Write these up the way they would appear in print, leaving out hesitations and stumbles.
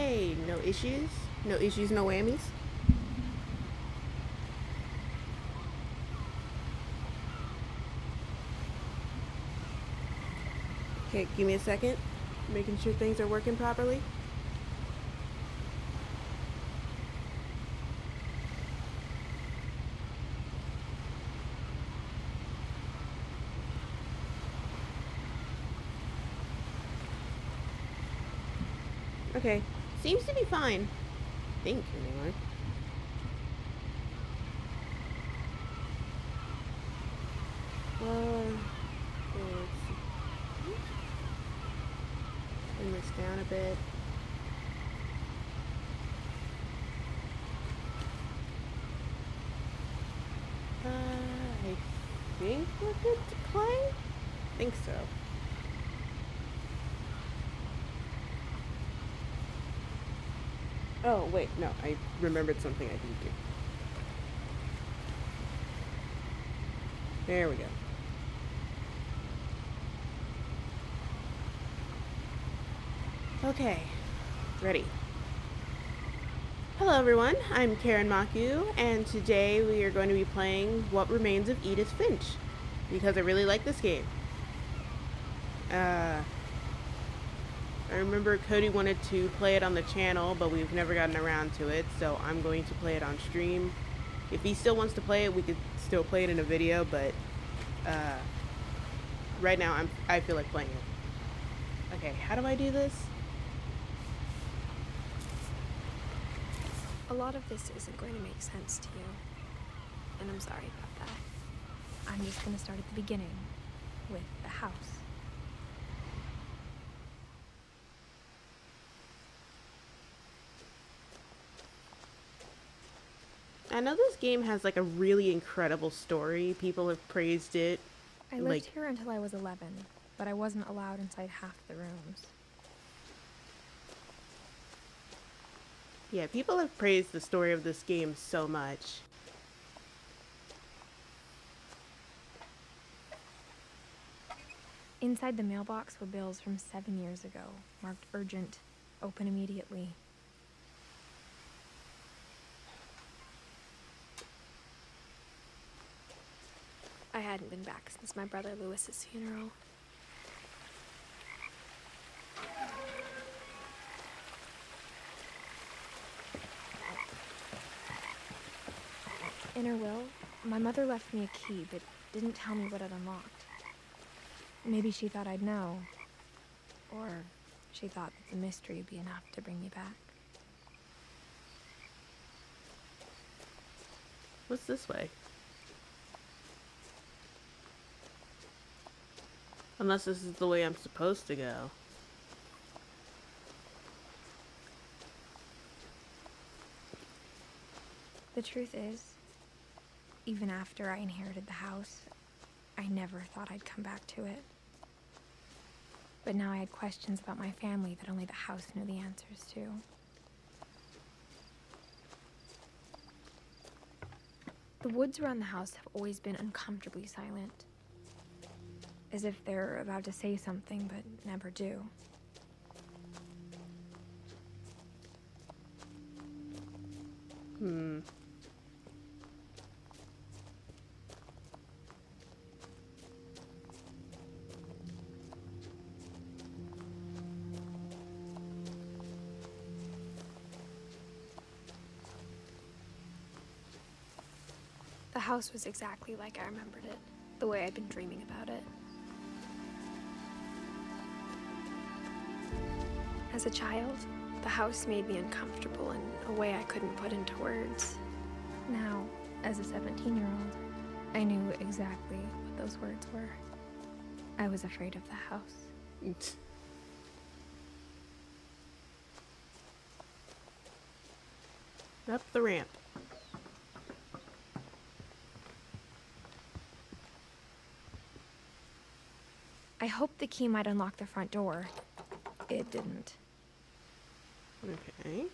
Hey, no issues? No issues, no whammies? Okay, give me a second. Making sure things are working properly. Okay, seems to be fine. I think, anyway. Let's bring this down a bit. I think we're good to play? I think so. Oh, wait, no, I remembered something I didn't do. There we go. Okay, ready. Hello everyone, I'm Karen Maku, and today we are going to be playing What Remains of Edith Finch, because I really like this game. I remember Cody wanted to play it on the channel, but we've never gotten around to it, so I'm going to play it on stream. If he still wants to play it, we could still play it in a video, but right now I feel like playing it. Okay, how do I do this? A lot of this isn't going to make sense to you, and I'm sorry about that. I'm just going to start at the beginning, with the house. I know this game has like a really incredible story. People have praised it. I lived here until I was 11, but I wasn't allowed inside half the rooms. Yeah, people have praised the story of this game so much. Inside the mailbox were bills from 7 years ago, marked urgent, open immediately. I hadn't been back since my brother Lewis's funeral. In her will, my mother left me a key, but didn't tell me what it unlocked. Maybe she thought I'd know, or she thought that the mystery would be enough to bring me back. What's this way? Unless this is the way I'm supposed to go. The truth is, even after I inherited the house, I never thought I'd come back to it. But now I had questions about my family that only the house knew the answers to. The woods around the house have always been uncomfortably silent, as if they're about to say something but never do. The house was exactly like I remembered it, the way I'd been dreaming about it. As a child, the house made me uncomfortable in a way I couldn't put into words. Now, as a 17-year-old, I knew exactly what those words were. I was afraid of the house. Up the ramp. I hoped the key might unlock the front door. It didn't. Okay.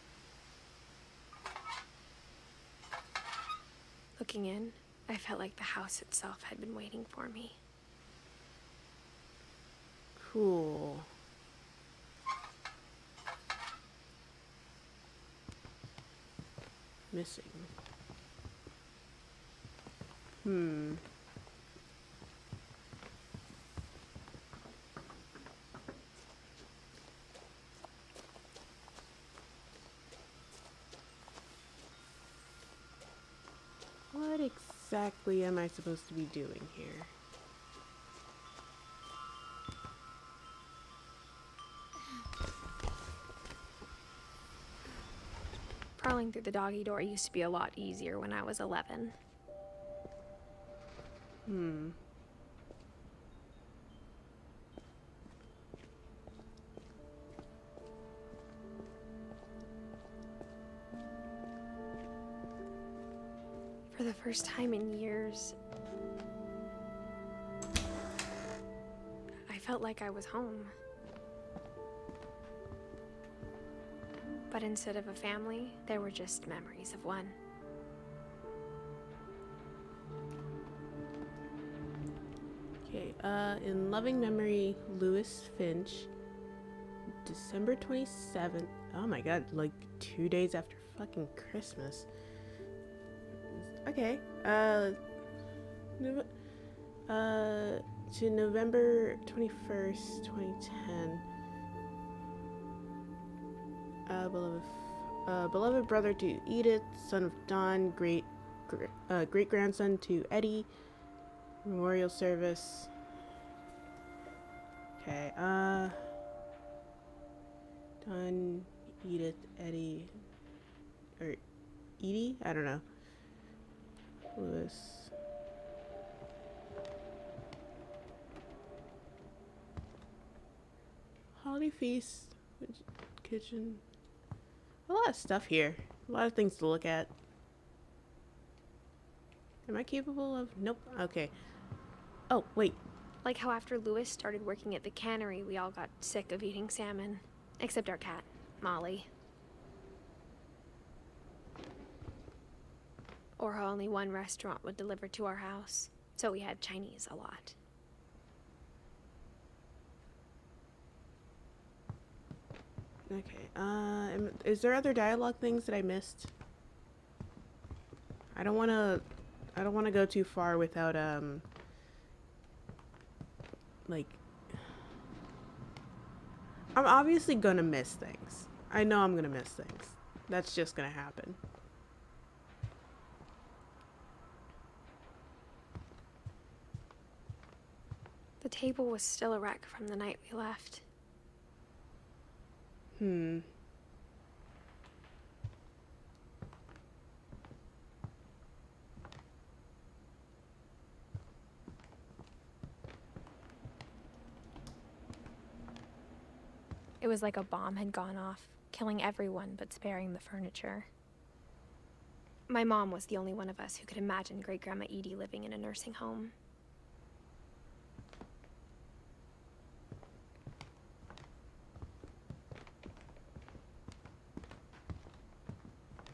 Looking in, I felt like the house itself had been waiting for me. Cool. missing? Hmm. What exactly am I supposed to be doing here? Crawling through the doggy door used to be a lot easier when I was 11. Hmm. For the first time in years, I felt like I was home. But instead of a family, there were just memories of one. Okay, in loving memory, Lewis Finch, December 27th. Oh my god, like 2 days after fucking Christmas. Okay, to November 21st, 2010. Beloved brother to Edith, son of Don, great grandson to Eddie. Memorial service. Okay, Don, Edith, Eddie, or Edie? I don't know. Lewis. Holiday feast, kitchen. A lot of stuff here. A lot of things to look at. Am I capable of? Nope. Okay. Oh, wait. Like how after Lewis started working at the cannery, we all got sick of eating salmon. Except our cat, Molly. Or how only one restaurant would deliver to our house, so we had Chinese a lot. Okay, is there other dialogue things that I missed? I don't wanna go too far without, like, I'm obviously gonna miss things. I know I'm gonna miss things. That's just gonna happen. The table was still a wreck from the night we left. Hmm. It was like a bomb had gone off, killing everyone but sparing the furniture. My mom was the only one of us who could imagine Great-Grandma Edie living in a nursing home.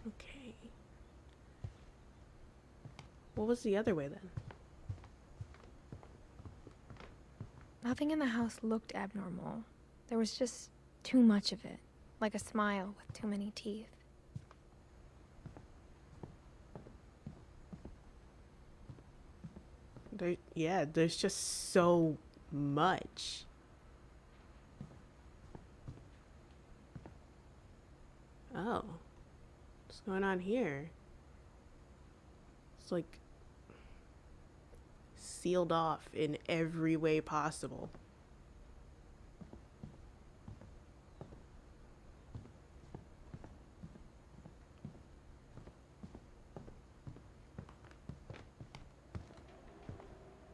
Okay. What was the other way then? Nothing in the house looked abnormal. There was just too much of it, like a smile with too many teeth. Yeah, there's just so much. Oh. What's going on here? It's like sealed off in every way possible.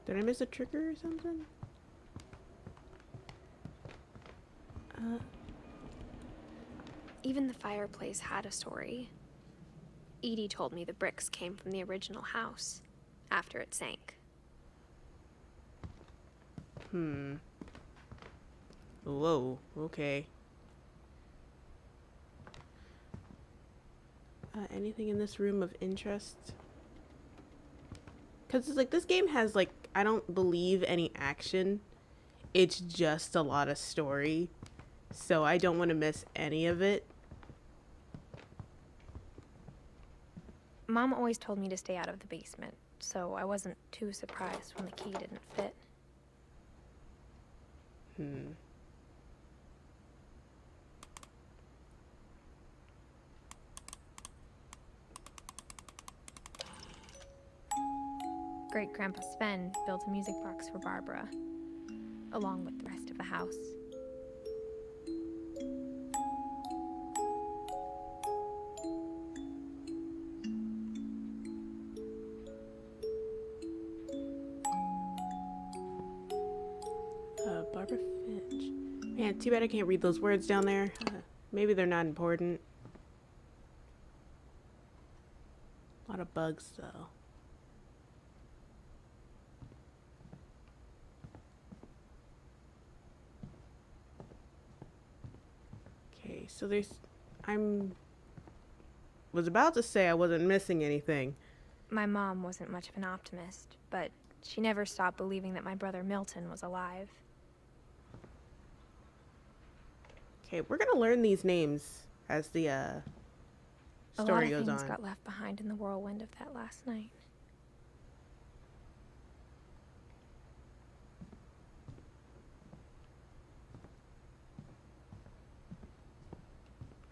Did I miss a trigger or something? Even the fireplace had a story. Edie told me the bricks came from the original house, after it sank. Whoa, okay. Anything in this room of interest? Because it's like, this game has, like, I don't believe any action. It's just a lot of story. So I don't want to miss any of it. Mom always told me to stay out of the basement, so I wasn't too surprised when the key didn't fit. Great-Grandpa Sven built a music box for Barbara, along with the rest of the house. Barbara Finch. Man, too bad I can't read those words down there. Maybe they're not important. A lot of bugs, though. Okay, so was about to say I wasn't missing anything. My mom wasn't much of an optimist, but she never stopped believing that my brother Milton was alive. Okay, we're gonna learn these names as the story goes on. A lot of things got left behind in the whirlwind of that last night.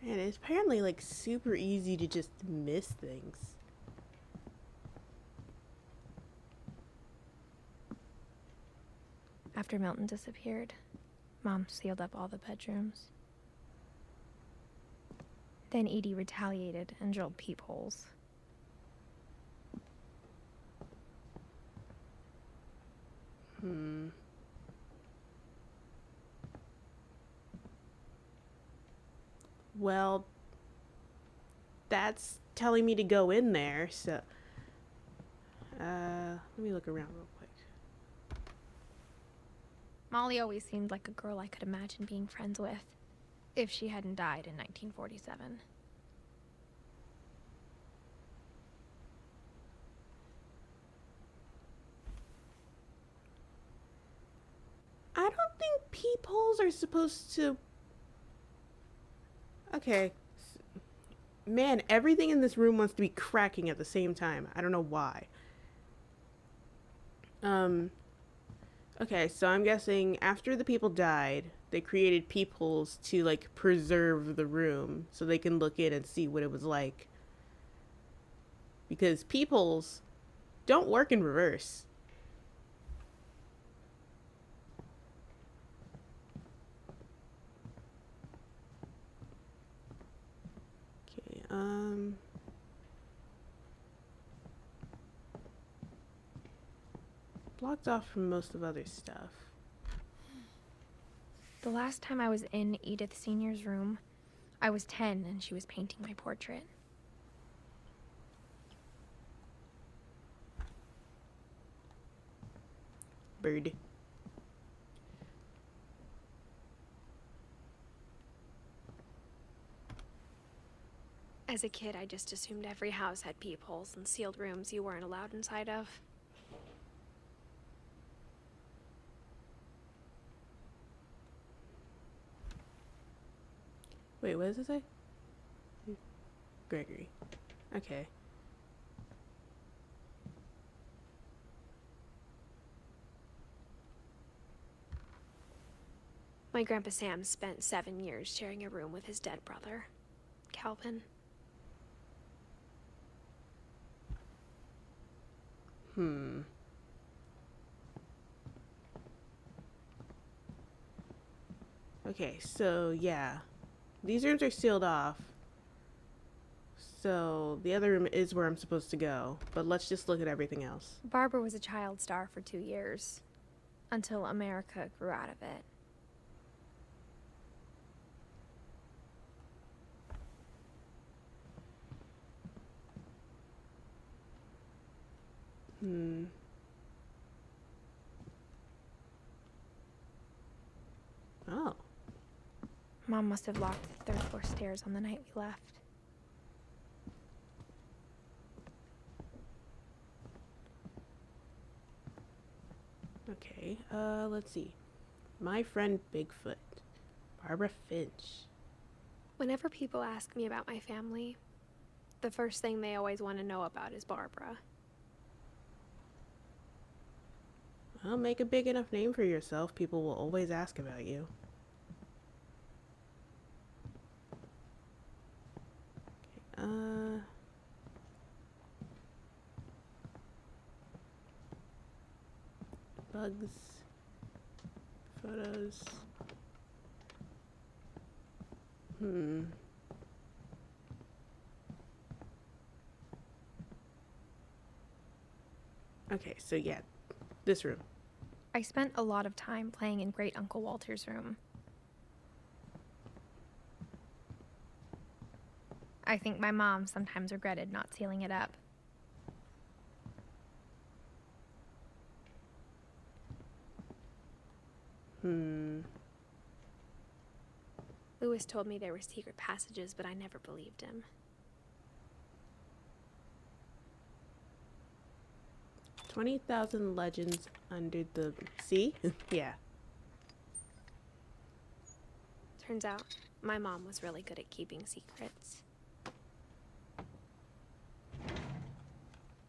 Man, it's apparently like super easy to just miss things. After Milton disappeared, Mom sealed up all the bedrooms. Then Edie retaliated and drilled peepholes. Well, that's telling me to go in there, so... let me look around real quick. Molly always seemed like a girl I could imagine being friends with, if she hadn't died in 1947. I don't think peepholes are supposed to... Okay. Man, everything in this room wants to be cracking at the same time. I don't know why. Okay, so I'm guessing after the people died, they created peepholes to, like, preserve the room so they can look in and see what it was like. Because peepholes don't work in reverse. Okay, blocked off from most of other stuff. The last time I was in Edith Sr.'s room, I was 10 and she was painting my portrait. Bird. As a kid, I just assumed every house had peepholes and sealed rooms you weren't allowed inside of. Wait, what does it say? Gregory. Okay. My Grandpa Sam spent 7 years sharing a room with his dead brother, Calvin. Okay, so yeah. These rooms are sealed off. So the other room is where I'm supposed to go. But let's just look at everything else. Barbara was a child star for 2 years, until America grew out of it. Oh. Mom must have locked the third floor stairs on the night we left. Okay, let's see. My friend Bigfoot. Barbara Finch. Whenever people ask me about my family, The first thing they always want to know about is Barbara. Well, make a big enough name for yourself, people will always ask about you. Okay, bugs, photos. Okay, so yeah, this room. I spent a lot of time playing in Great Uncle Walter's room. I think my mom sometimes regretted not sealing it up. Lewis told me there were secret passages, but I never believed him. 20,000 legends under the sea? Yeah. Turns out, my mom was really good at keeping secrets.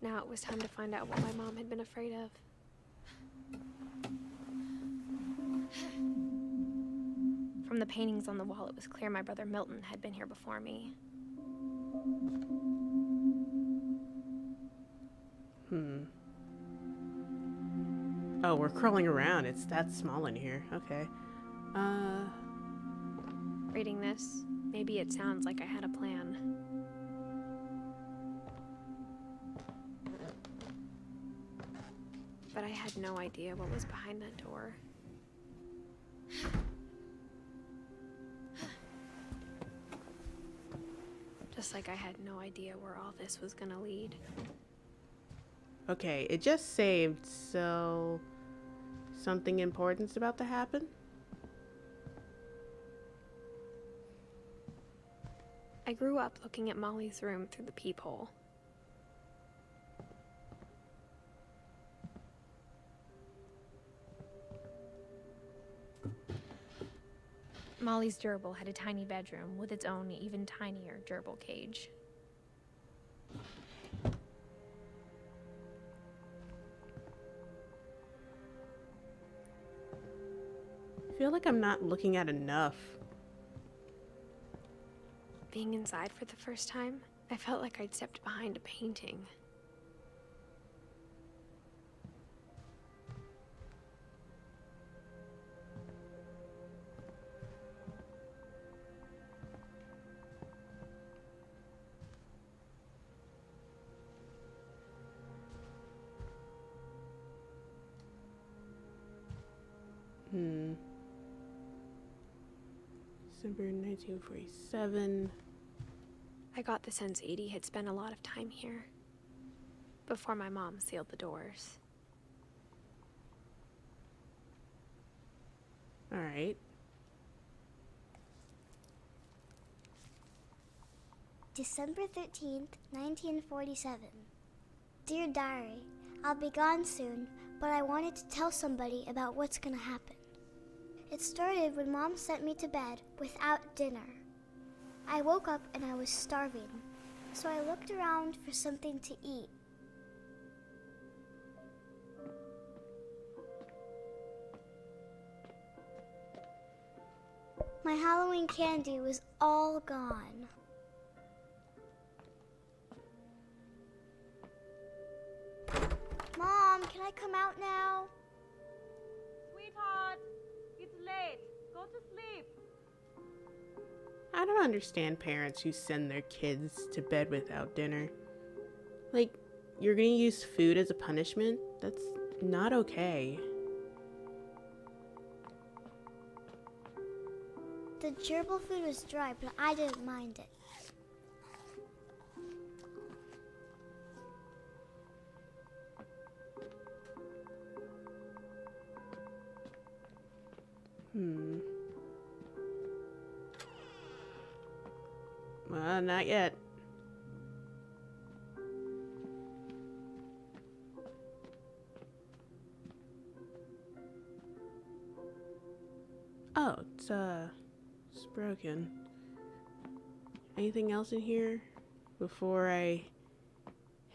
Now it was time to find out what my mom had been afraid of. From the paintings on the wall, it was clear my brother Milton had been here before me. Oh, we're crawling around. It's that small in here. Okay. Reading this, maybe it sounds like I had a plan. But I had no idea what was behind that door. Just like I had no idea where all this was gonna lead. Okay, it just saved, so something important's about to happen? I grew up looking at Molly's room through the peephole. Molly's gerbil had a tiny bedroom with its own even tinier gerbil cage. I feel like I'm not looking at enough. Being inside for the first time, I felt like I'd stepped behind a painting. December 1947. I got the sense Edie had spent a lot of time here before my mom sealed the doors. All right. December 13th, 1947. Dear Diary, I'll be gone soon, but I wanted to tell somebody about what's gonna happen. It started when Mom sent me to bed without dinner. I woke up and I was starving, so I looked around for something to eat. My Halloween candy was all gone. Mom, can I come out now? Sweetheart, it's late. Go to sleep. I don't understand parents who send their kids to bed without dinner. Like, you're gonna use food as a punishment? That's not okay. The gerbil food was dry, but I didn't mind it. Well, not yet. Oh, it's broken. Anything else in here? before I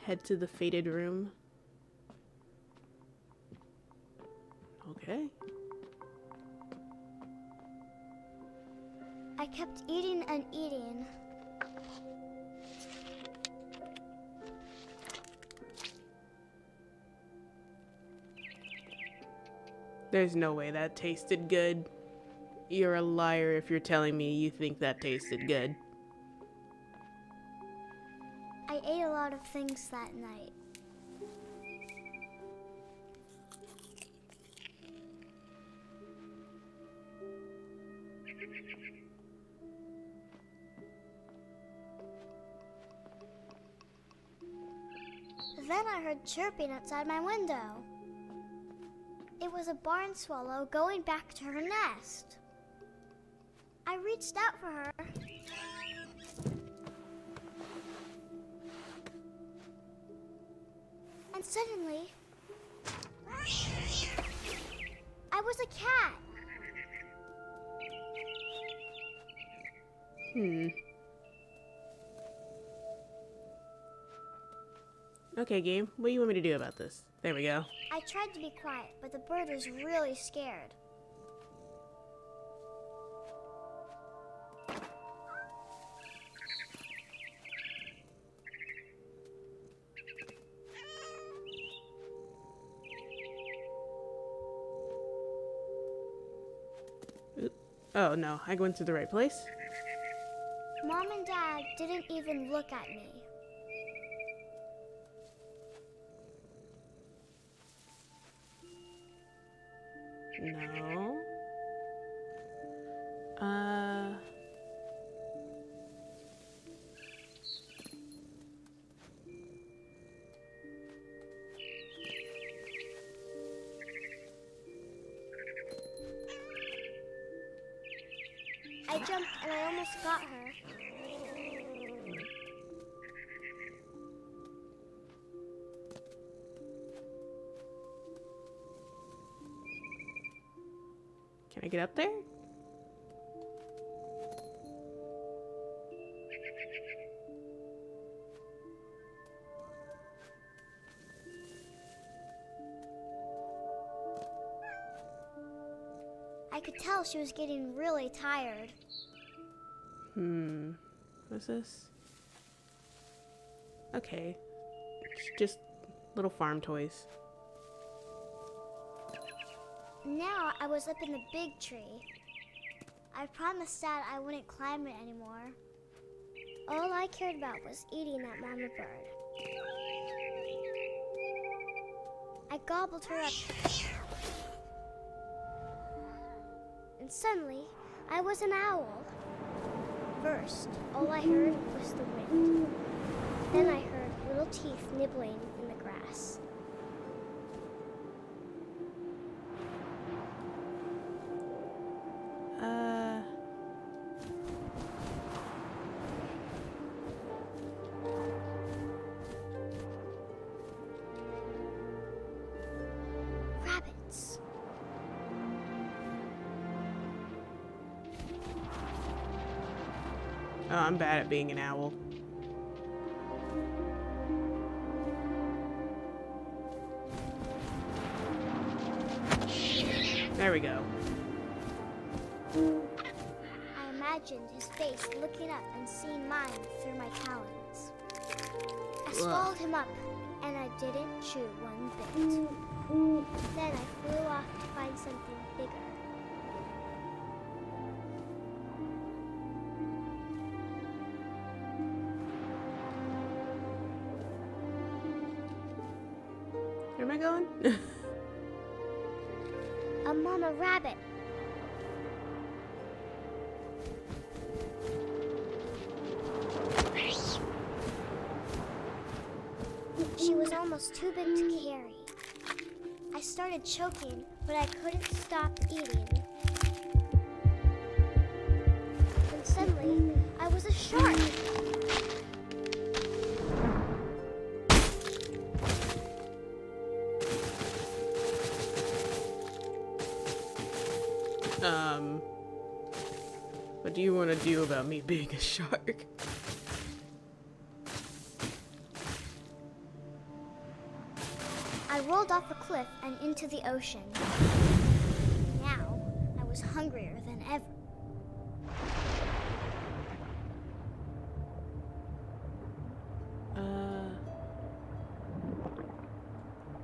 head to the fated room. Okay. I kept eating and eating. There's no way that tasted good. You're a liar if you're telling me you think that tasted good. I ate a lot of things that night. Then I heard chirping outside my window. It was a barn swallow going back to her nest. I reached out for her. And suddenly, I was a cat. Okay, game. What do you want me to do about this? There we go. I tried to be quiet, but the bird was really scared. Oh no, I went to the right place? Mom and Dad didn't even look at me. No. I jumped and I almost got her. Can I get up there? I could tell she was getting really tired. What's this? Okay. It's just little farm toys. Now I was up in the big tree. I promised Dad I wouldn't climb it anymore. All I cared about was eating that mama bird. I gobbled her up. And suddenly, I was an owl. First, all I heard was the wind. Then I heard little teeth nibbling in the grass. Rabbits. Oh, I'm bad at being an owl. There we go. I imagined his face looking up and seeing mine through my talons. I swallowed him up, and I didn't chew one bit. Then I flew off to find something bigger. Where am I going? A mama rabbit. She was almost too big to carry. I started choking, but I couldn't stop eating. And suddenly, I was a shark. What do you want to do about me being a shark? rolled off a cliff and into the ocean. Now, I was hungrier than ever.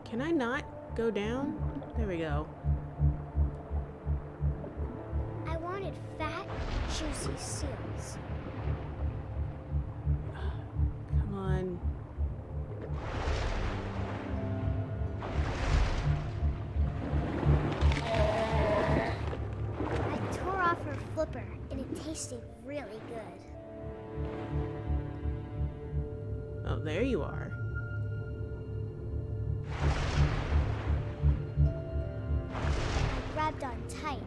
Can I not go down? There we go. I wanted fat, juicy seals. Come on. I tore off her flipper, and it tasted really good. Oh, there you are. I grabbed on tight.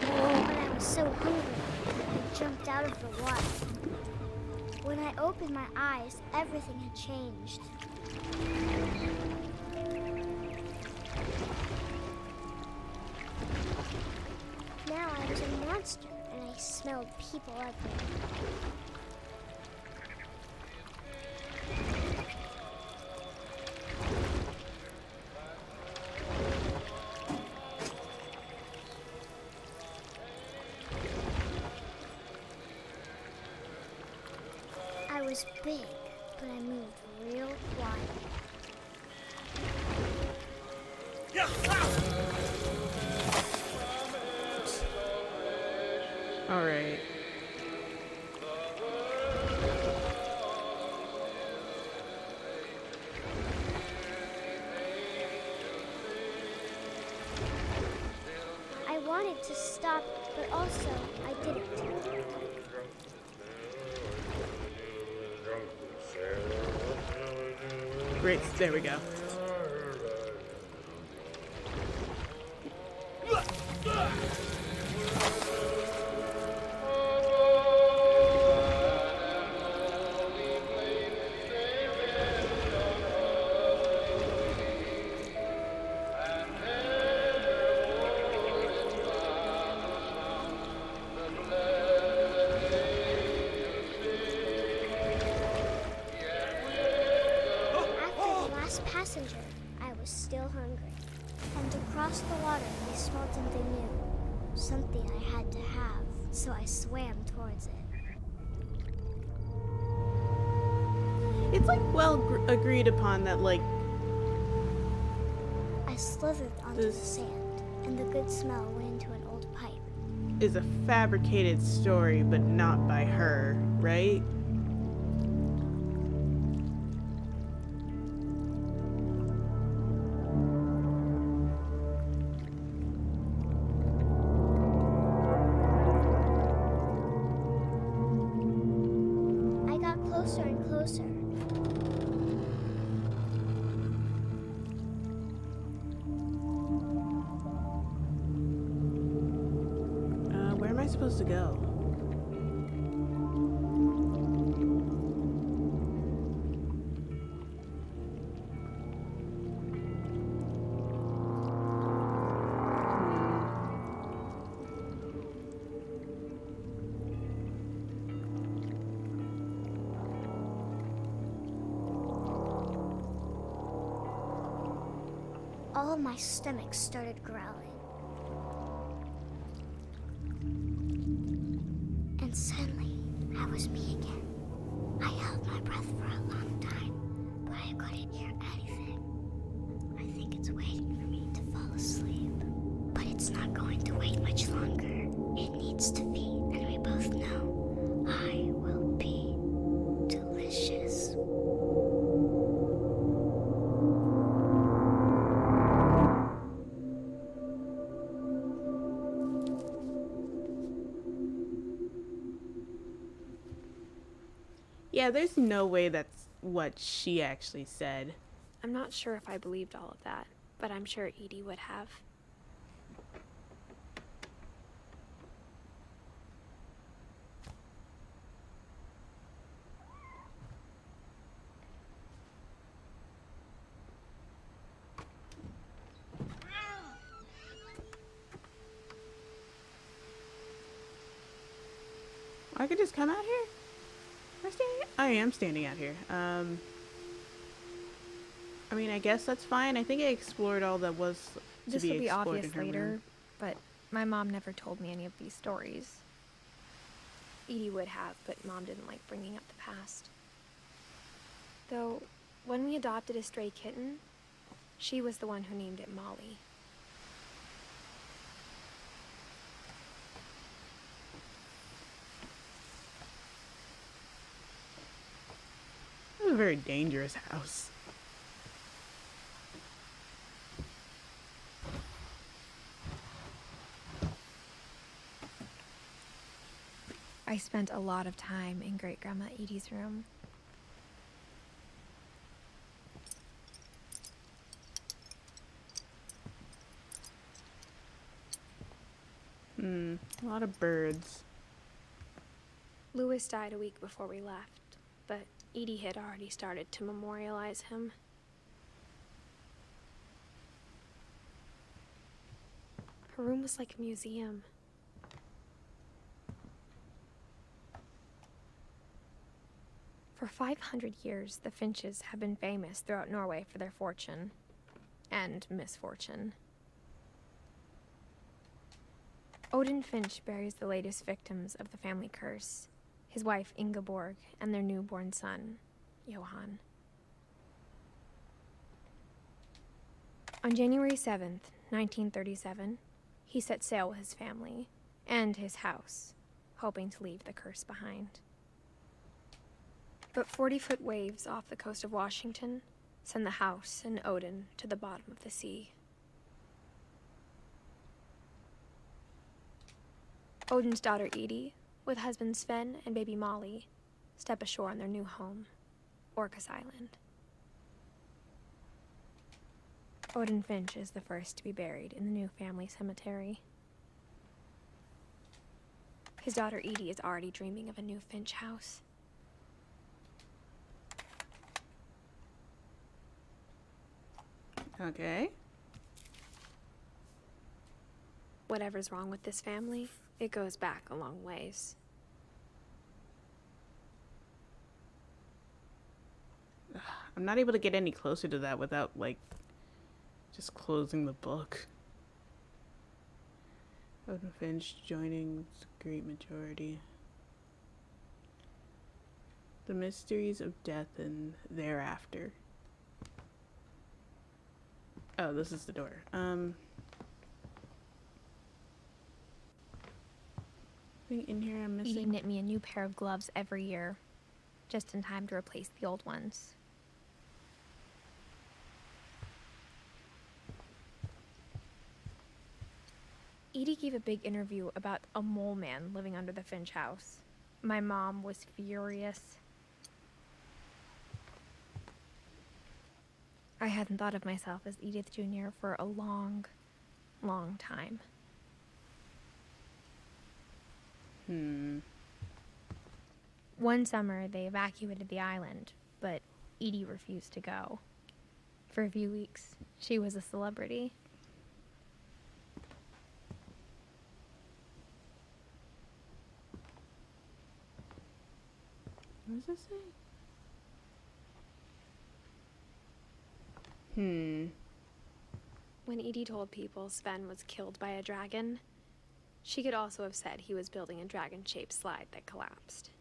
When I was so hungry, I jumped out of the water. When I opened my eyes, everything had changed. Now I was a monster, and I smelled people everywhere. I was big, but I moved real quiet. All right. I wanted to stop, but also I didn't. Great. There we go. Passenger, I was still hungry. And across the water, I smelled something new. Something I had to have, so I swam towards it. It's like well agreed upon that like I slithered onto the sand, and the good smell went into an old pipe. is a fabricated story, but not by her, right? I got closer and closer. Where am I supposed to go? All of my stomach started growling. And suddenly, I was me again. I held my breath for a long time, but I couldn't hear anything. I think it's waiting for me to fall asleep. But it's not going to wait much longer. It needs to feed, and we both know I will be delicious. Yeah, there's no way that's what she actually said. I'm not sure if I believed all of that, but I'm sure Edie would have. I could just come out here? Am I standing? I am standing out here. I mean, I guess that's fine. I think I explored all that was to This be will be explored obvious in her later, room. but my mom never told me any of these stories. Edie would have, but Mom didn't like bringing up the past. Though, when we adopted a stray kitten, she was the one who named it Molly. It was a very dangerous house. I spent a lot of time in Great-Grandma Edie's room. A lot of birds. Louis died a week before we left, but Edie had already started to memorialize him. Her room was like a museum. For 500 years, the Finches have been famous throughout Norway for their fortune and misfortune. Odin Finch buries the latest victims of the family curse, his wife Ingeborg and their newborn son, Johan. On January 7th, 1937, he set sail with his family and his house, hoping to leave the curse behind. But 40-foot waves off the coast of Washington send the house and Odin to the bottom of the sea. Odin's daughter Edie, with husband Sven and baby Molly, step ashore on their new home, Orcas Island. Odin Finch is the first to be buried in the new family cemetery. His daughter Edie is already dreaming of a new Finch house. Okay. Whatever's wrong with this family, it goes back a long ways. I'm not able to get any closer to that without, like, just closing the book. Odin Finch joining the great majority. The mysteries of death and thereafter. Oh, this is the door. Thing in here I'm Edie missing. knit me a new pair of gloves every year, just in time to replace the old ones. Edie gave a big interview about a mole man living under the Finch house. My mom was furious. I hadn't thought of myself as Edith Jr. for a long, long time. One summer, they evacuated the island, but Edie refused to go. For a few weeks, she was a celebrity. What does it say? When Edie told people Sven was killed by a dragon, she could also have said he was building a dragon-shaped slide that collapsed.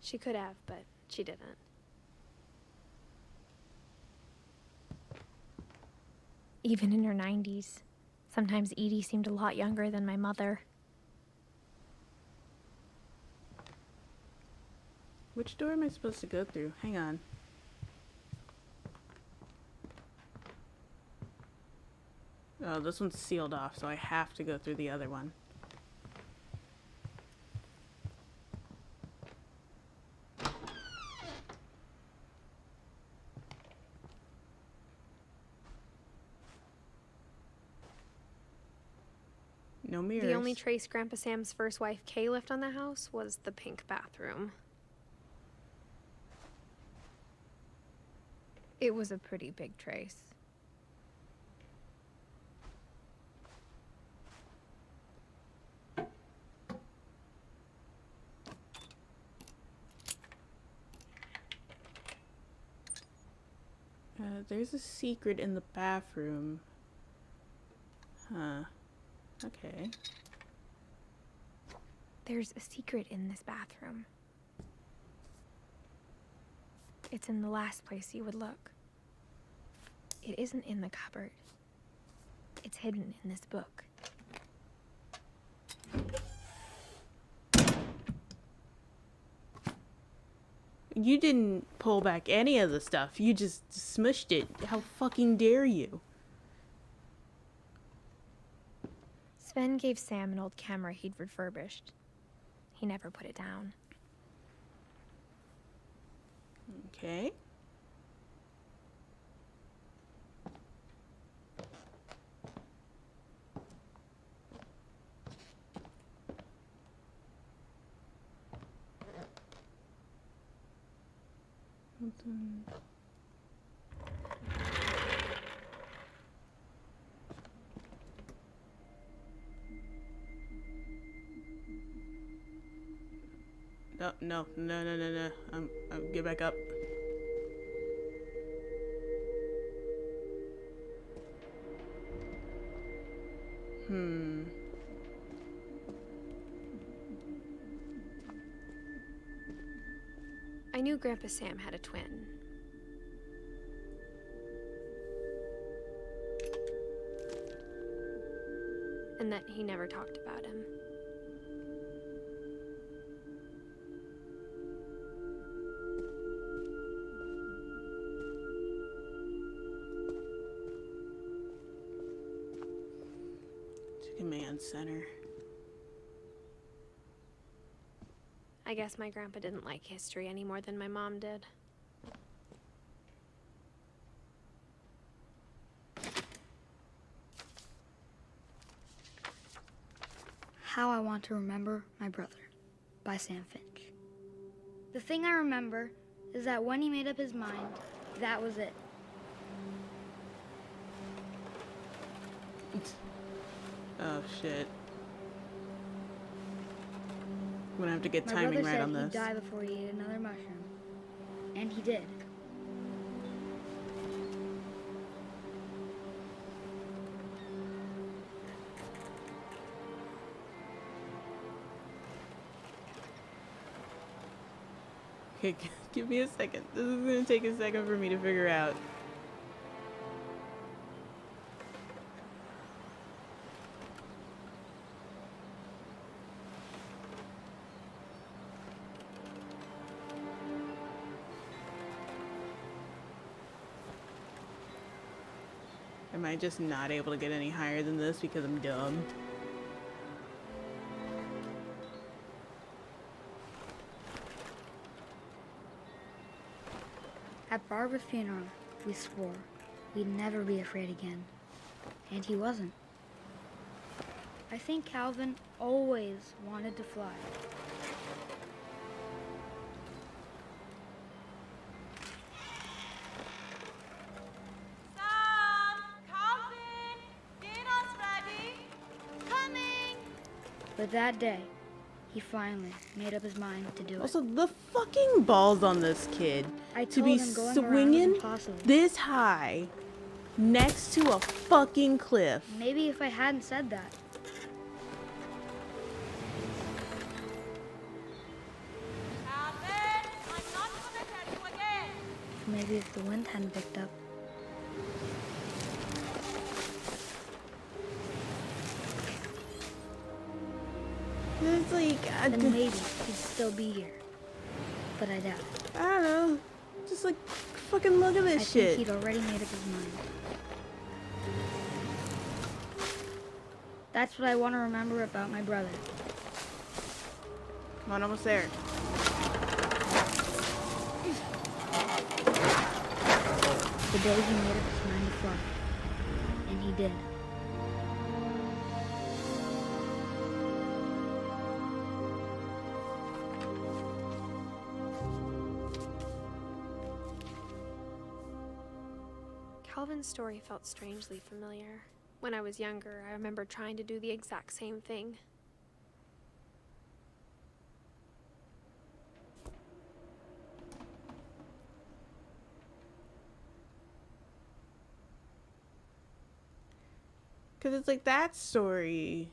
She could have, but she didn't. Even in her 90s, sometimes Edie seemed a lot younger than my mother. Which door am I supposed to go through? Hang on. Oh, this one's sealed off, so I have to go through the other one. No mirrors. The only trace Grandpa Sam's first wife, Kay, left on the house was the pink bathroom. It was a pretty big trace. There's a secret in the bathroom. Huh. Okay. There's a secret in this bathroom. It's in the last place you would look. It isn't in the cupboard. It's hidden in this book. You didn't pull back any of the stuff. You just smushed it. How fucking dare you? Sven gave Sam an old camera he'd refurbished. He never put it down. Okay. No. Get back up. I knew Grandpa Sam had a twin. And that he never talked about him. Command center. I guess my grandpa didn't like history any more than my mom did. How I Want to Remember My Brother by Sam Finch. The thing I remember is that when he made up his mind, that was it. Oh shit. I'm gonna have to get My timing brother right said on he'd this. die before he ate another mushroom. And he did. Okay, give me a second. This is gonna take a second for me to figure out. Am I just not able to get any higher than this because I'm dumb? At Barbara's funeral, we swore we'd never be afraid again. And he wasn't. I think Calvin always wanted to fly. Sam! Calvin! Dinner's ready! Coming! But that day, he finally made up his mind to do it. Also, the fucking balls on this kid I to told be him going around was swinging impossible. this high next to a fucking cliff. Maybe if I hadn't said that. Calvin! I'm not gonna tell you again! Maybe if the wind hadn't picked up. It's like, Then maybe he'd still be here. But I doubt it. I don't know. Just like, fucking look at I this think shit. he'd already made up his mind. That's what I want to remember about my brother. Come on, almost there. The day he made up his mind to fly. And he did. Calvin's story felt strangely familiar. When I was younger, I remember trying to do the exact same thing. Because it's like that story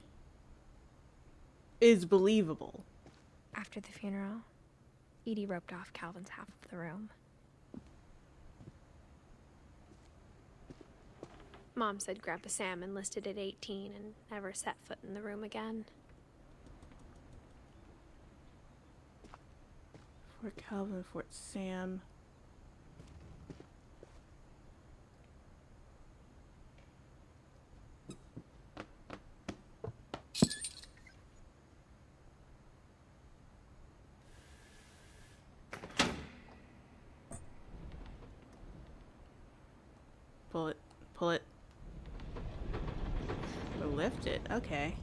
is believable. After the funeral, Edie roped off Calvin's half of the room. Mom said Grandpa Sam enlisted at 18 and never set foot in the room again. Fort Calvin, Fort Sam. Pull it. Pull it. Or lift it. Okay.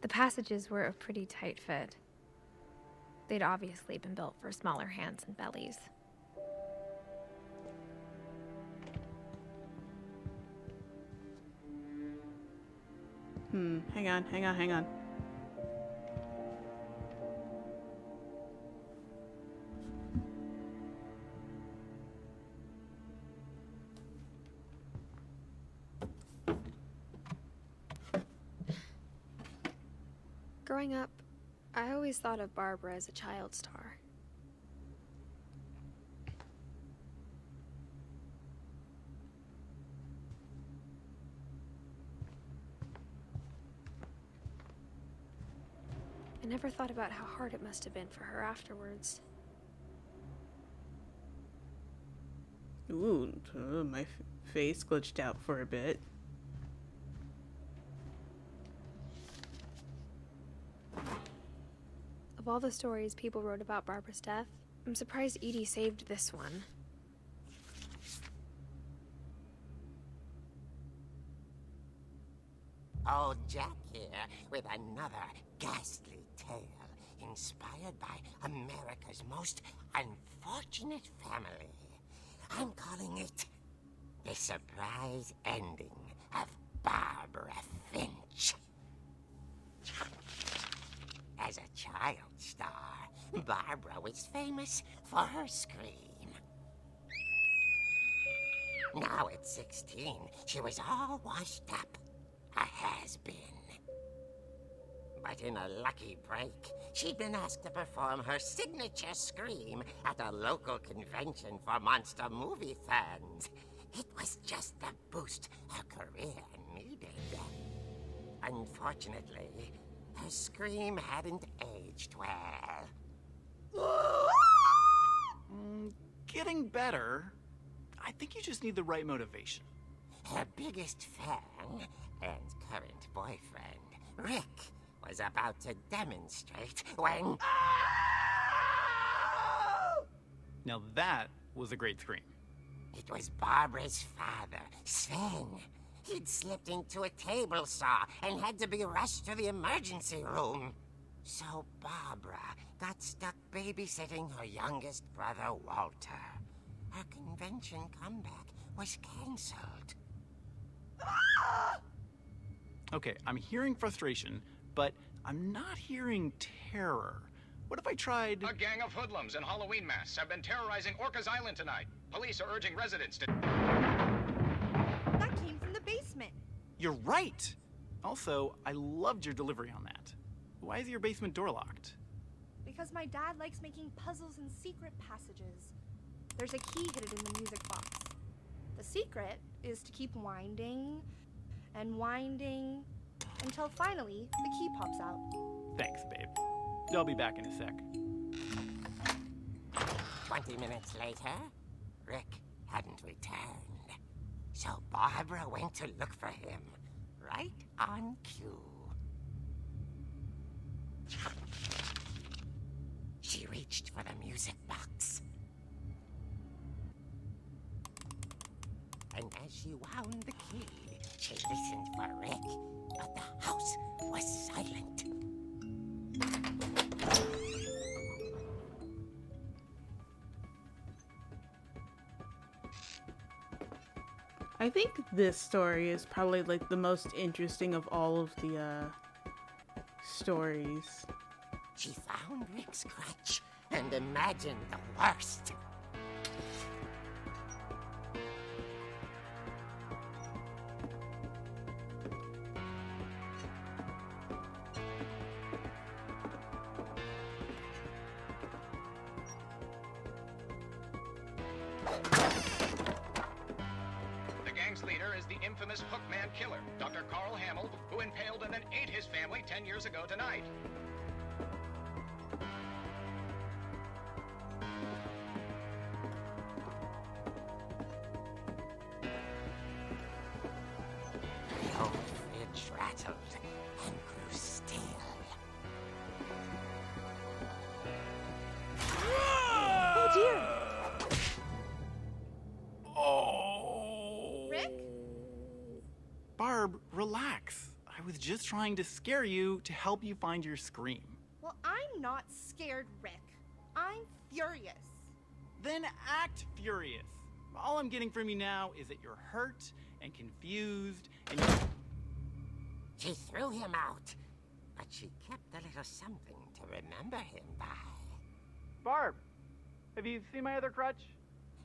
The passages were a pretty tight fit. They'd obviously been built for smaller hands and bellies. Hang on, hang on, hang on. Growing up, I always thought of Barbara as a child star. I never thought about how hard it must have been for her afterwards. Ooh, my face glitched out for a bit. Of all the stories people wrote about Barbara's death, I'm surprised Edie saved this one. Old Jack here with another ghastly tale inspired by America's most unfortunate family. I'm calling it The Surprise Ending of Barbara Finch. As a child star, Barbara was famous for her scream. Now at 16, she was all washed up. A has-been. But in a lucky break, she'd been asked to perform her signature scream at a local convention for monster movie fans. It was just the boost her career needed. Unfortunately, her scream hadn't aged well. Getting better. I think you just need the right motivation. Her biggest fan and current boyfriend, Rick, was about to demonstrate when... Now that was a great scream. It was Barbara's father, Sven. He'd slipped into a table saw and had to be rushed to the emergency room. So Barbara got stuck babysitting her youngest brother, Walter. Her convention comeback was cancelled. Okay, I'm hearing frustration, but I'm not hearing terror. What if I tried... A gang of hoodlums in Halloween masks have been terrorizing Orcas Island tonight. Police are urging residents to... That came from the basement. You're right! Also, I loved your delivery on that. Why is your basement door locked? Because my dad likes making puzzles and secret passages. There's a key hidden in the music box. The secret is to keep winding and winding until finally the key pops out. Thanks, babe. I'll be back in a sec. 20 minutes later, Rick hadn't returned. So Barbara went to look for him, right on cue. She reached for the music box. And as she wound the key, she listened for Rick, but the house was silent. I think this story is probably like the most interesting of all of the stories. She found Rick's crutch and imagined the worst. The gang's leader is the infamous Hookman killer, Dr. Carl Hamill, who impaled and then ate his family 10 years ago tonight. The old fridge rattled and grew still. Oh dear! Oh. Rick? Barb, relax. I was just trying to scare you to help you find your scream. Well, I'm not scared, Rick. I'm furious. Then act furious. All I'm getting from you now is that you're hurt and confused and you... She threw him out, but she kept a little something to remember him by. Barb, have you seen my other crutch?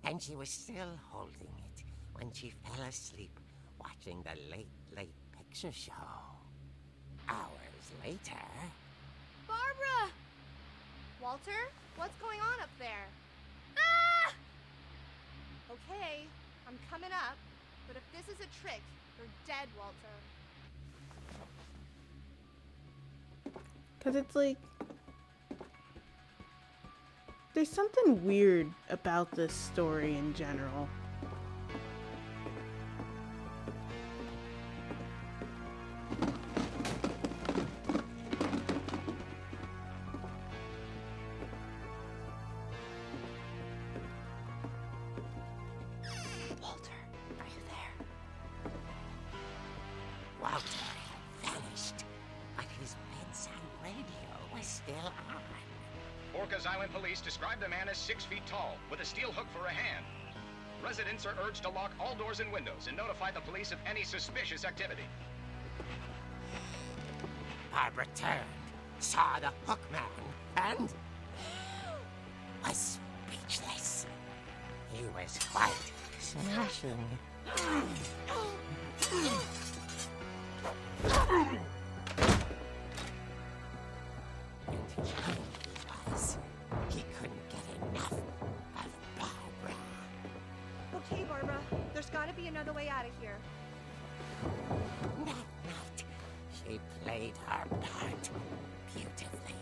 And she was still holding it when she fell asleep watching the late picture show. Hours later... Barbara! Walter, what's going on up there? Ah! Okay, I'm coming up, but if this is a trick, you're dead, Walter. Because it's like, there's something weird about this story in general. Walter, are you there? Walter had vanished, but his bedside radio was still on. Orcas Island police describe the man as 6 feet tall, with a steel hook for a hand. Residents are urged to lock all doors and windows and notify the police of any suspicious activity. Barbara turned, saw the Hookman, and was speechless. He was quite smashing. And he was. He couldn't get enough of Barbara. Okay, Barbara, there's gotta be another way out of here. That night, she played her part beautifully.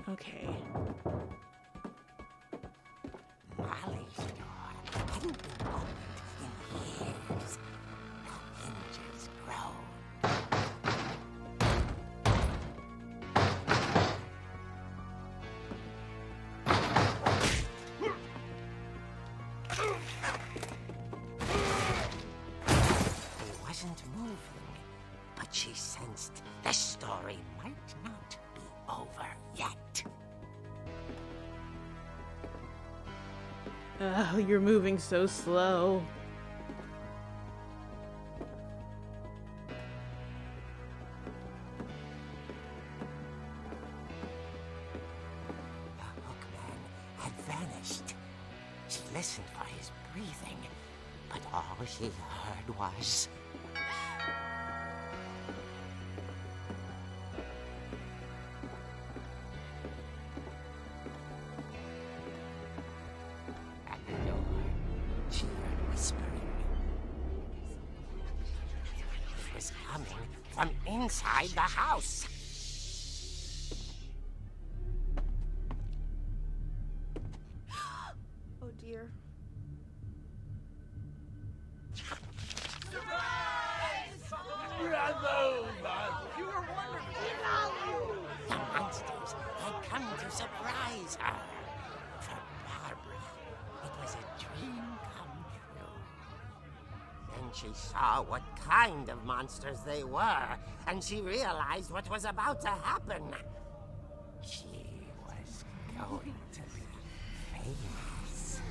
Okay. Molly's door hadn't been opened in years. The hinges groaned. He wasn't moving, but she sensed the story might not be over yet. Oh, you're moving so slow. The Hookman had vanished. She listened for his breathing, but all she heard was... At the door, she heard whispering. It was coming from inside the house. Oh dear. The monsters had come to surprise her. For Barbara, it was a dream come true. Then she saw what kind of monsters they were, and she realized what was about to happen. She was going to be famous.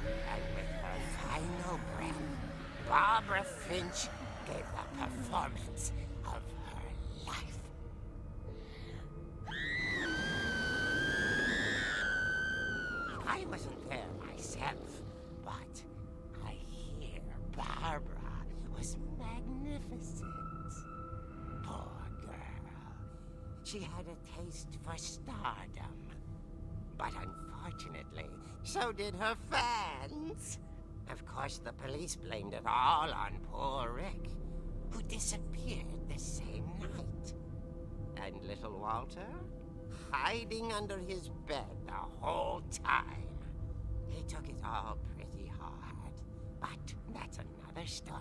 And with her final breath, Barbara Finch gave the performance of her life. I wasn't there myself, but I hear Barbara was magnificent. Poor girl. She had a taste for stardom. But unfortunately, so did her fans. Of course, the police blamed it all on poor Rick, who disappeared the same night. And little Walter? Hiding under his bed the whole time. He took it all pretty hard, but that's another story.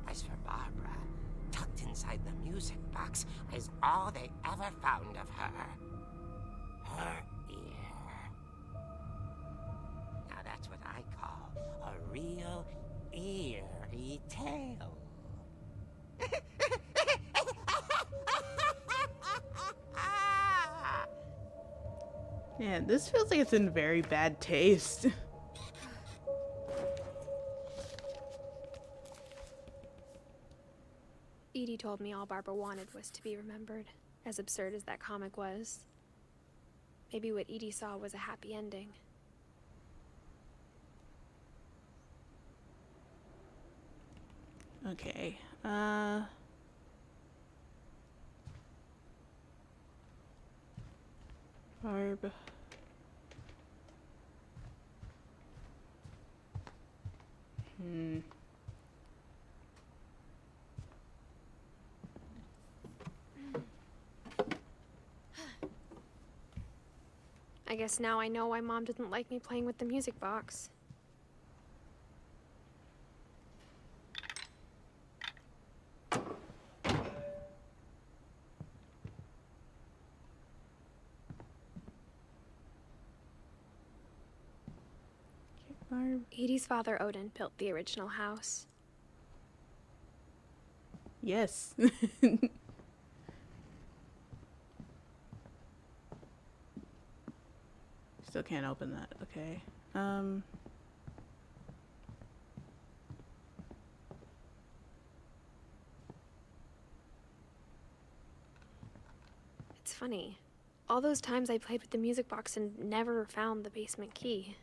As for Barbara, tucked inside the music box is all they ever found of her. Her ear. Now that's what I call a real eerie tale. Yeah, this feels like it's in very bad taste. Edie told me all Barbara wanted was to be remembered, as absurd as that comic was. Maybe what Edie saw was a happy ending. Okay, Barb. I guess now I know why Mom didn't like me playing with the music box. Barb. Edie's father, Odin, built the original house. Yes. Still can't open that. Okay. It's funny. All those times I played with the music box and never found the basement key.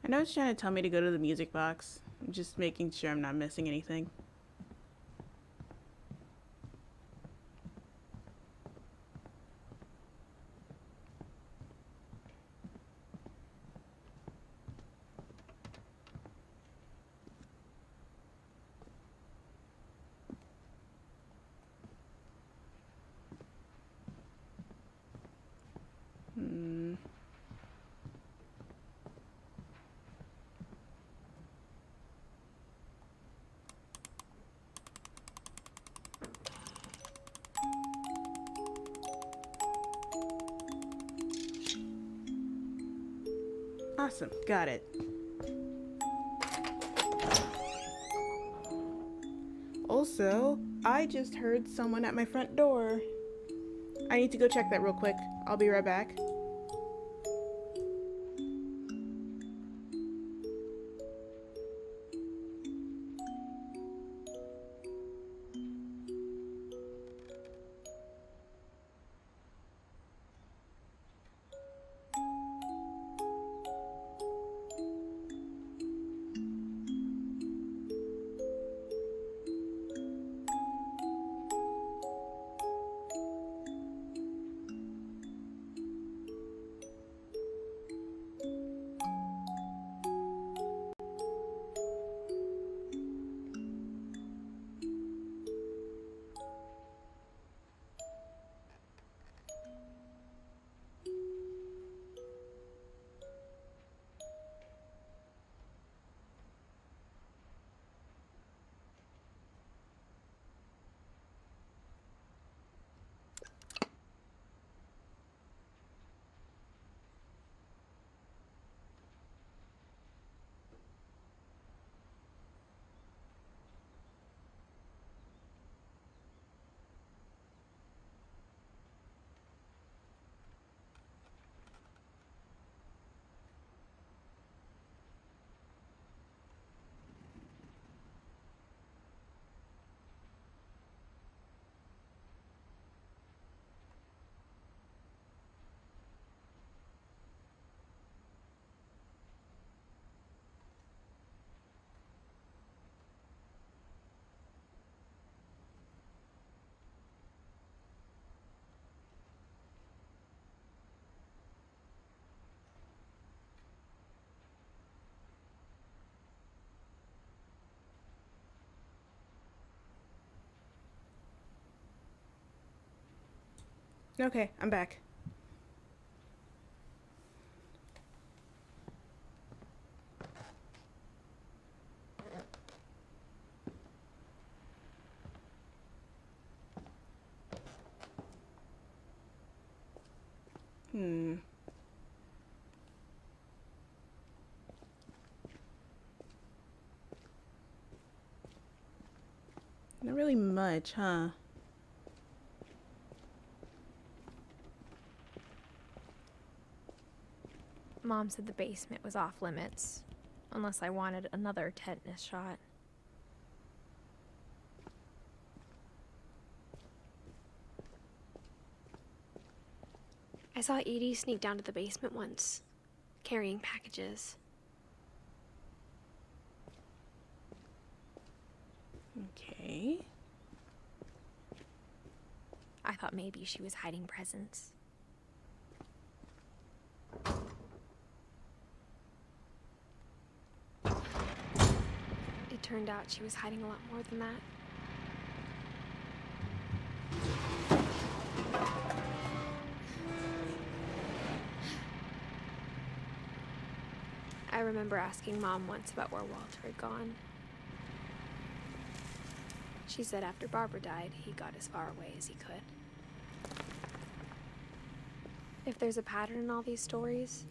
I know it's trying to tell me to go to the music box. I'm just making sure I'm not missing anything. Awesome, got it. Also, I just heard someone at my front door. I need to go check that real quick. I'll be right back. Okay, I'm back. Not really much, huh? Mom said the basement was off limits, unless I wanted another tetanus shot. I saw Edie sneak down to the basement once, carrying packages. Okay. I thought maybe she was hiding presents. It turned out she was hiding a lot more than that. I remember asking Mom once about where Walter had gone. She said after Barbara died, he got as far away as he could. If there's a pattern in all these stories,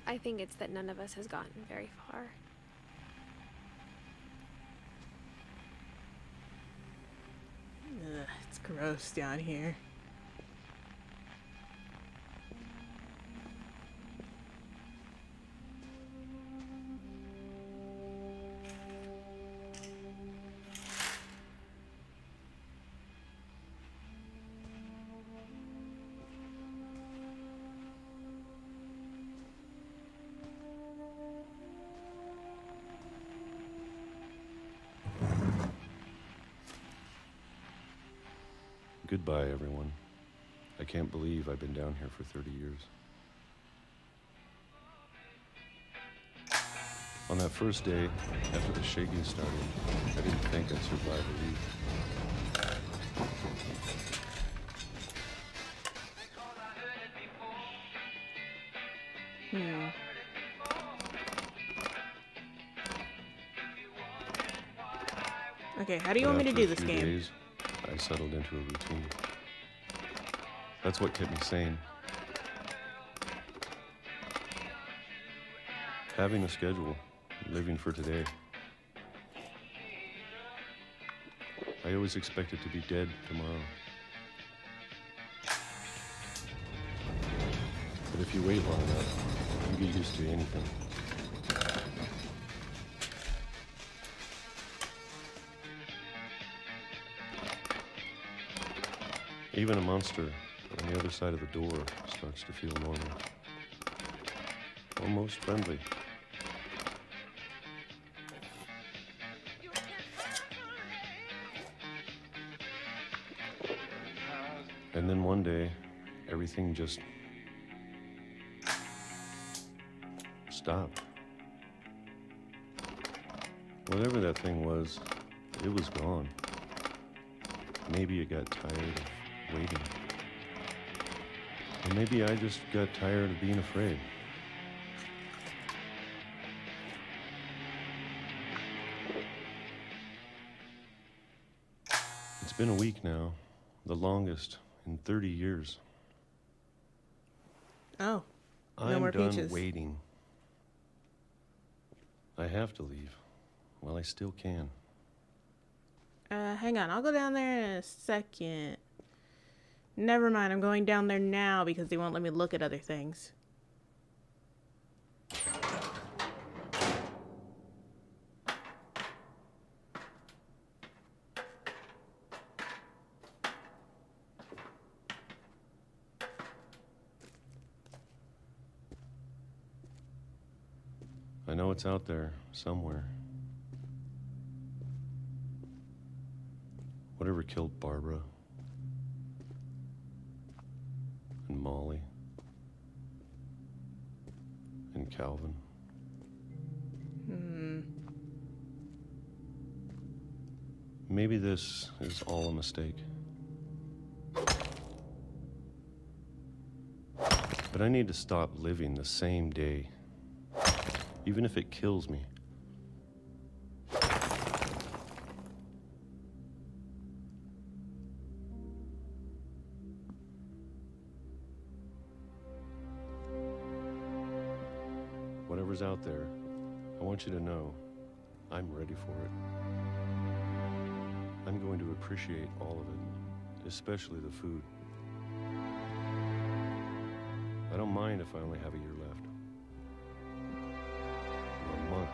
I think it's that none of us has gotten very far. Ugh, it's gross down here. Goodbye, everyone. I can't believe I've been down here for 30 years. On that first day, after the shaking started, I didn't think I'd survive a week. Okay, how do you But want me to after do a this few game? days, I settled into a routine. That's what kept me sane. Having a schedule, living for today. I always expected to be dead tomorrow. But if you wait long enough, you get used to anything. Even a monster on the other side of the door starts to feel normal. Almost friendly. And then one day, everything just stopped. Whatever that thing was, it was gone. Maybe it got tired of waiting. Or maybe I just got tired of being afraid. It's been a week now, the longest in 30 years. Oh, no I'm more done peaches. waiting. I have to leave while I still can. Hang on, I'll go down there in a second. Never mind, I'm going down there now because they won't let me look at other things. I know it's out there somewhere. Whatever killed Barbara and Molly and Calvin. Maybe this is all a mistake. But I need to stop living the same day, even if it kills me. Whatever's out there, I want you to know I'm ready for it. I'm going to appreciate all of it, especially the food. I don't mind if I only have a year left, or a month,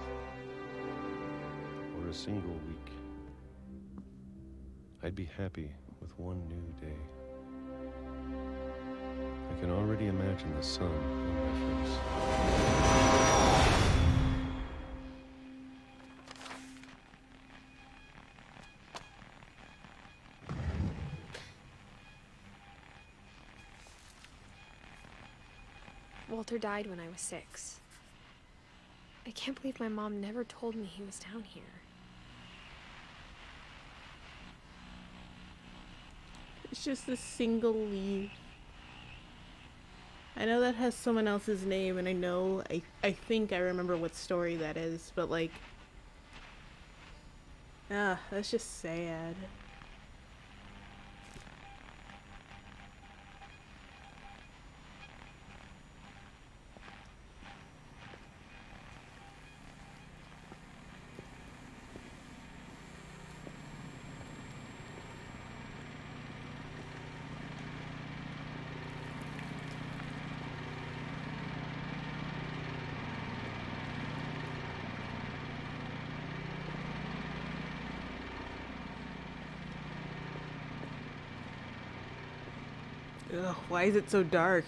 or a single week. I'd be happy with one new day. I can already imagine the sun on my face. Walter died when I was 6. I can't believe my mom never told me he was down here. It's just a single leaf. I know that has someone else's name, and I think I remember what story that is, but like, that's just sad. Ugh, why is it so dark?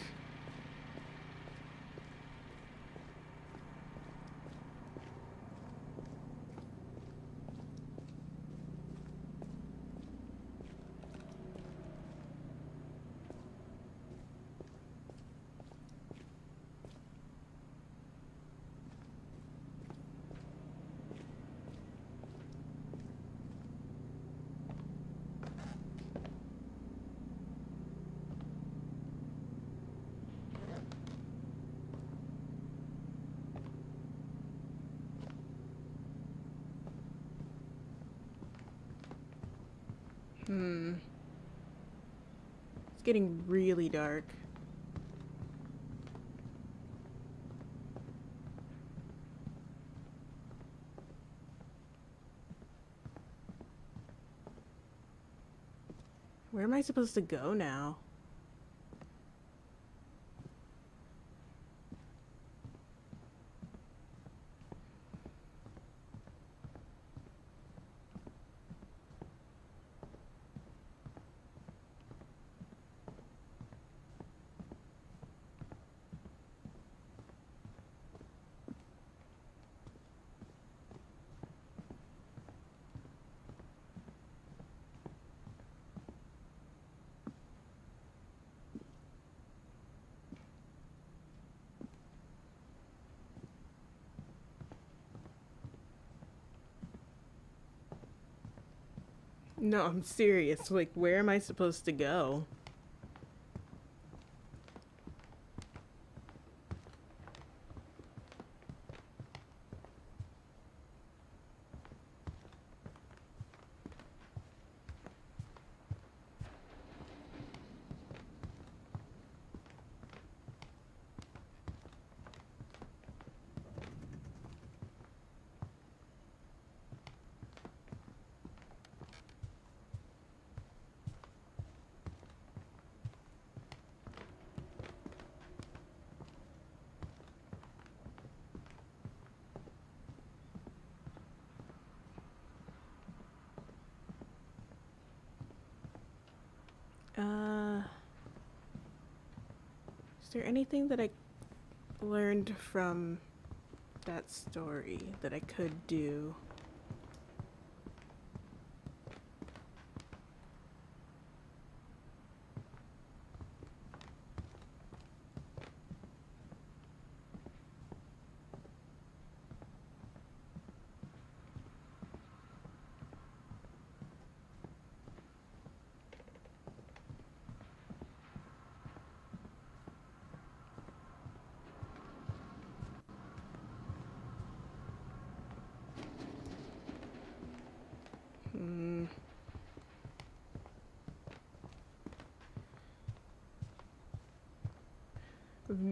It's getting really dark. Where am I supposed to go now? No, I'm serious. Like, where am I supposed to go? Is there anything that I learned from that story that I could do?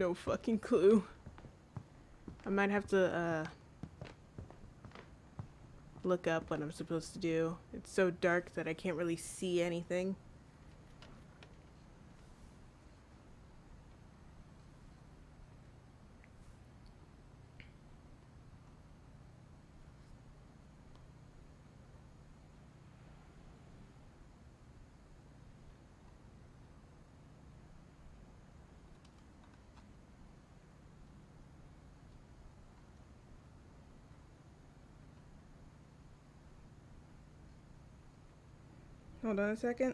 no fucking clue. I might have to, look up what I'm supposed to do. It's so dark that I can't really see anything. Hold on a second.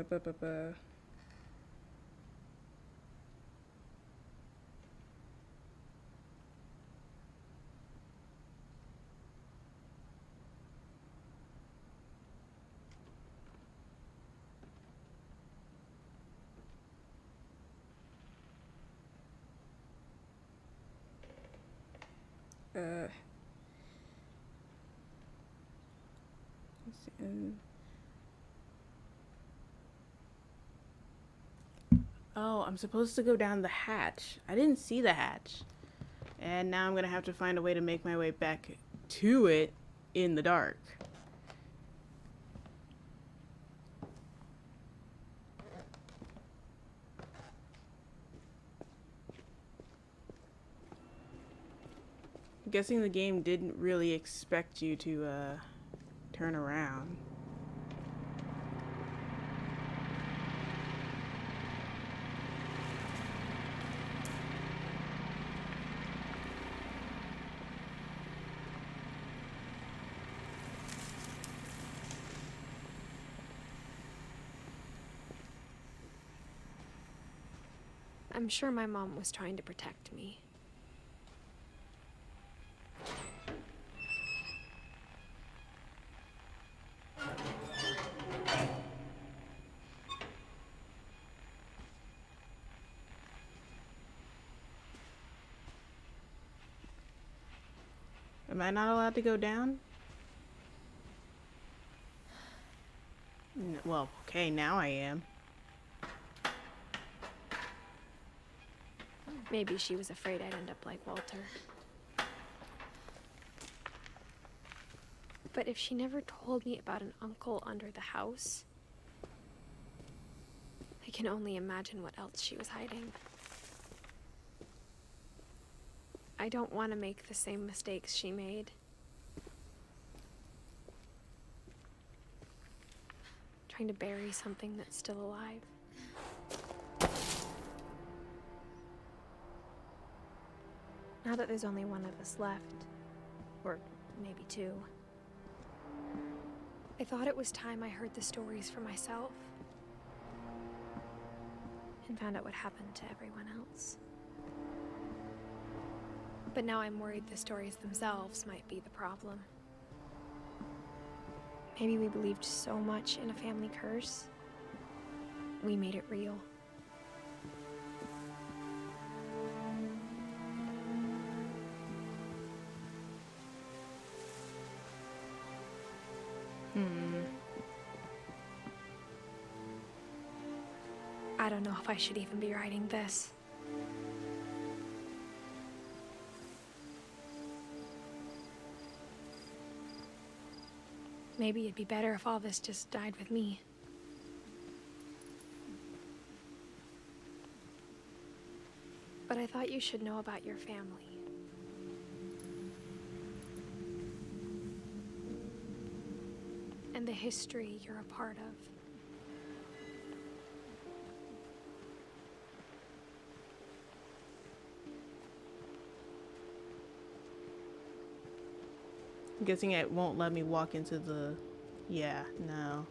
Ba, ba, ba. Let's see. Oh, I'm supposed to go down the hatch. I didn't see the hatch. And now I'm gonna have to find a way to make my way back to it in the dark. I'm guessing the game didn't really expect you to, turn around. I'm sure my mom was trying to protect me. Am I not allowed to go down? Well, okay, now I am. Maybe she was afraid I'd end up like Walter. But if she never told me about an uncle under the house, I can only imagine what else she was hiding. I don't want to make the same mistakes she made. Trying to bury something that's still alive. Now that there's only one of us left, or maybe two, I thought it was time I heard the stories for myself and found out what happened to everyone else. But now I'm worried the stories themselves might be the problem. Maybe we believed so much in a family curse, we made it real. I don't know if I should even be writing this. Maybe it'd be better if all this just died with me. But I thought you should know about your family. And the history you're a part of. I'm guessing it won't let me walk into the... Yeah, no.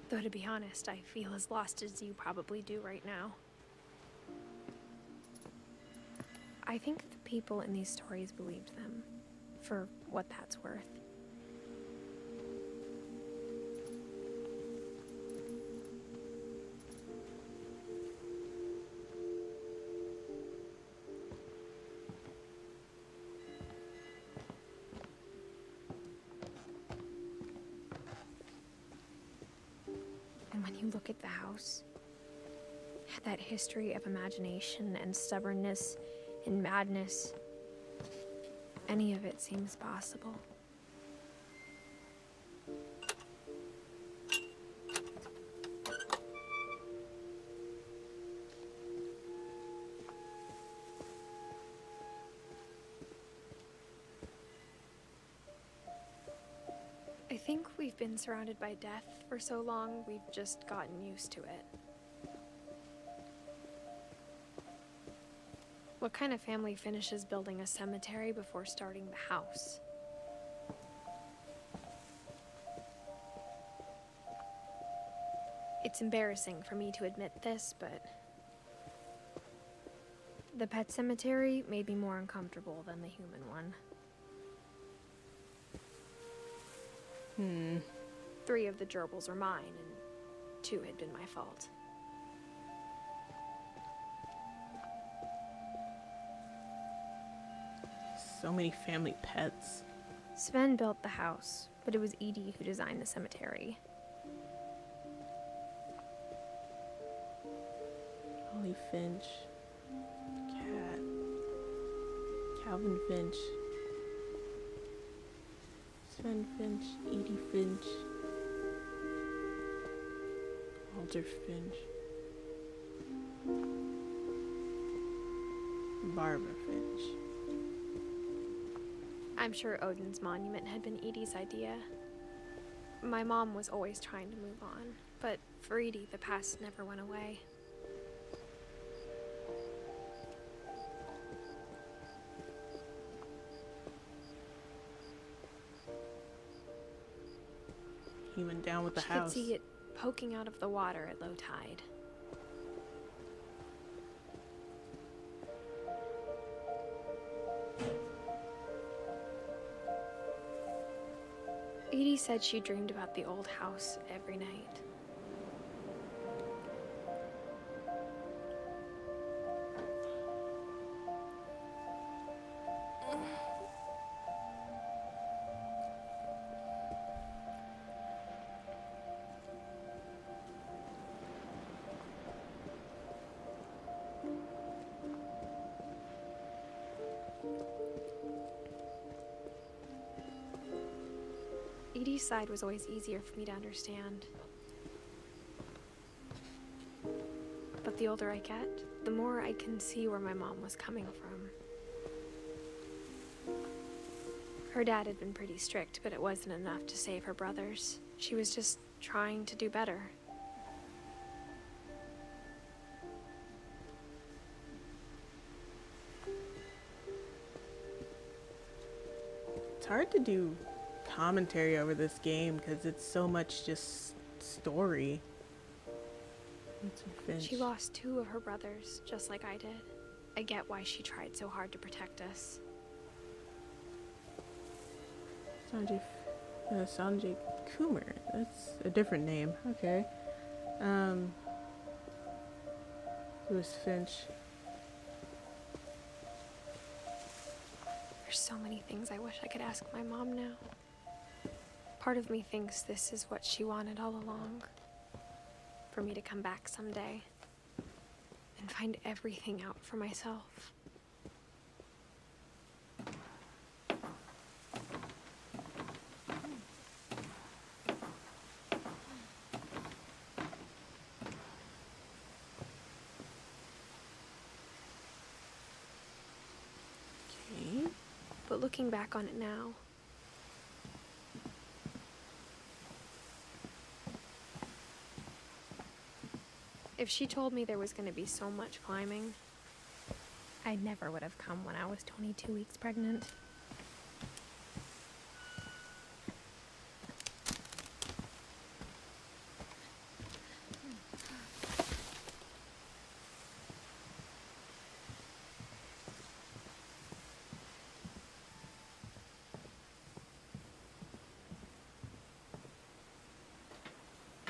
Though to be honest, I feel as lost as you probably do right now. I think the people in these stories believed them, for what that's worth. And when you look at the house, that history of imagination and stubbornness and madness, any of it seems possible. I think we've been surrounded by death for so long, we've just gotten used to it. What kind of family finishes building a cemetery before starting the house? It's embarrassing for me to admit this, but the pet cemetery made me more uncomfortable than the human one. 3 of the gerbils were mine, and 2 had been my fault. So many family pets. Sven built the house, but it was Edie who designed the cemetery. Holly Finch. Cat. Calvin Finch. Sven Finch. Edie Finch. Walter Finch. Barbara Finch. I'm sure Odin's monument had been Edie's idea. My mom was always trying to move on, but for Edie, the past never went away. He went down with the She house. could see it poking out of the water at low tide. Edie said she dreamed about the old house every night. Edie's side was always easier for me to understand. But the older I get, the more I can see where my mom was coming from. Her dad had been pretty strict, but it wasn't enough to save her brothers. She was just trying to do better. It's hard to do commentary over this game because it's so much just story. She lost 2 of her brothers, just like I did. I get why she tried so hard to protect us. Sanjay Kumar. That's a different name. Okay. Lewis Finch. There's so many things I wish I could ask my mom now. Part of me thinks this is what she wanted all along. For me to come back someday and find everything out for myself. Okay. But looking back on it now, If she told me there was going to be so much climbing, I never would have come when I was 22 weeks pregnant.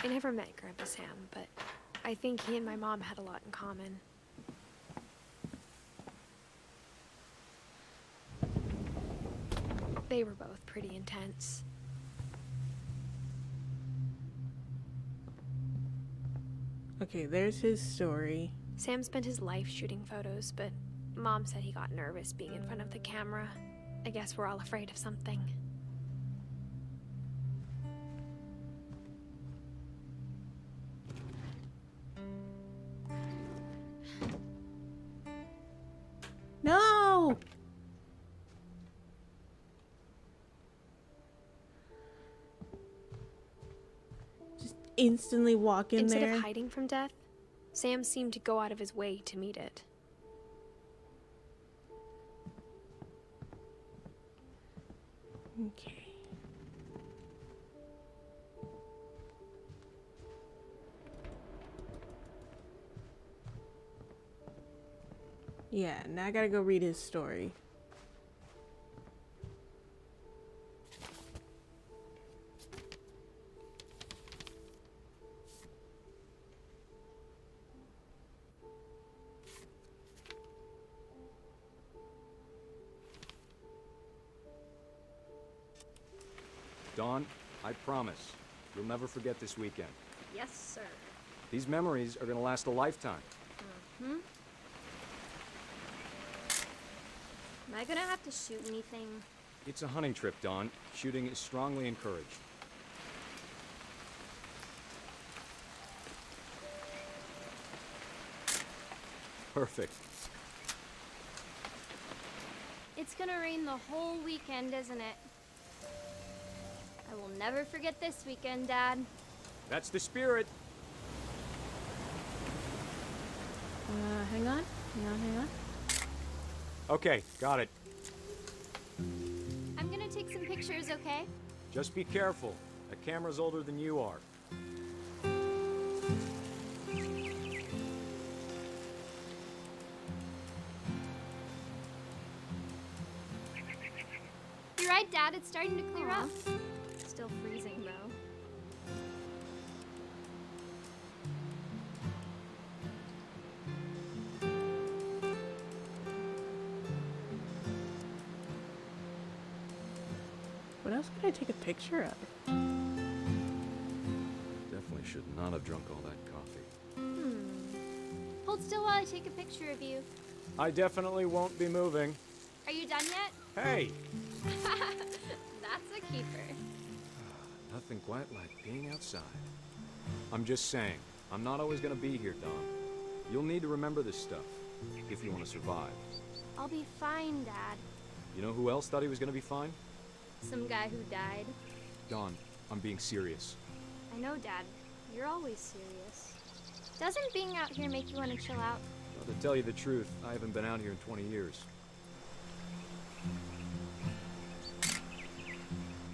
I never met Grandpa Sam, but I think he and my mom had a lot in common. They were both pretty intense. Okay, there's his story. Sam spent his life shooting photos, but Mom said he got nervous being in front of the camera. I guess we're all afraid of something. No! Just instantly walk in Instead there. of hiding from death, Sam seemed to go out of his way to meet it. Okay. Yeah, now I gotta go read his story. Dawn, I promise, you'll never forget this weekend. Yes, sir. These memories are gonna last a lifetime. Mm-hmm. Am I gonna have to shoot anything? It's a hunting trip, Dawn. Shooting is strongly encouraged. Perfect. It's gonna rain the whole weekend, isn't it? I will never forget this weekend, Dad. That's the spirit. Hang on. Okay, got it. I'm gonna take some pictures, okay? Just be careful. That camera's older than you are. You're right, Dad. It's starting to clear up. Still freezing, though. What else could I take a picture of? Definitely should not have drunk all that coffee. Hold still while I take a picture of you. I definitely won't be moving. Are you done yet? Hey! That's a keeper. Nothing quite like being outside. I'm just saying, I'm not always gonna be here, Dawn. You'll need to remember this stuff, if you want to survive. I'll be fine, Dad. You know who else thought he was gonna be fine? Some guy who died. Dawn, I'm being serious. I know, Dad. You're always serious. Doesn't being out here make you want to chill out? Well, to tell you the truth, I haven't been out here in 20 years.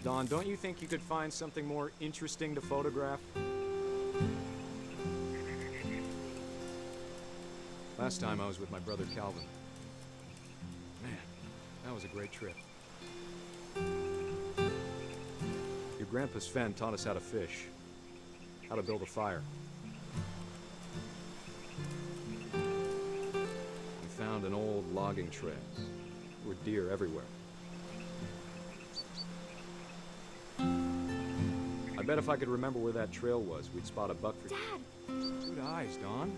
Dawn, don't you think you could find something more interesting to photograph? Last time I was with my brother Calvin. Man, that was a great trip. Your grandpa Sven taught us how to fish, how to build a fire. We found an old logging trail. There were deer everywhere. I bet if I could remember where that trail was, we'd spot a buck for— Dad! Good eyes, Dawn.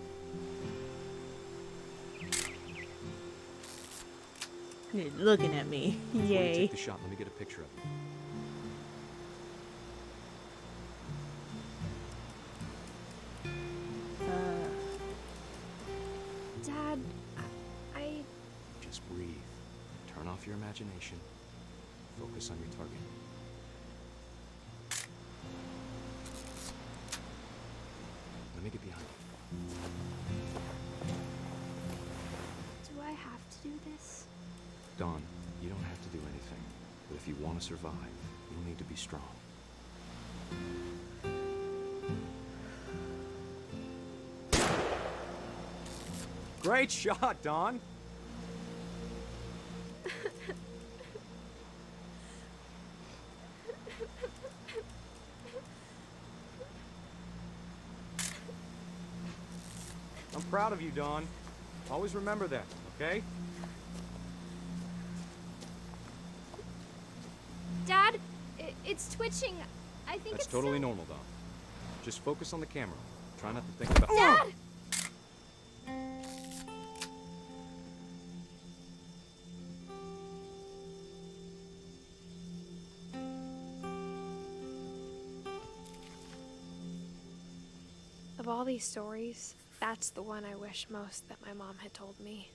You're looking at me. Before you Yay. take the shot, let me get a picture of you. Dad, I... Just breathe. Turn off your imagination. Focus on your target. Let me get behind you. Do I have to do this? Dawn, you don't have to do anything. But if you want to survive, you'll need to be strong. Great shot, Dawn! I'm proud of you, Dawn. Always remember that, okay? Dad, it's twitching. I think That's it's totally normal, Dawn. Just focus on the camera. Try not to think about— Dad! Of all these stories, that's the one I wish most that my mom had told me.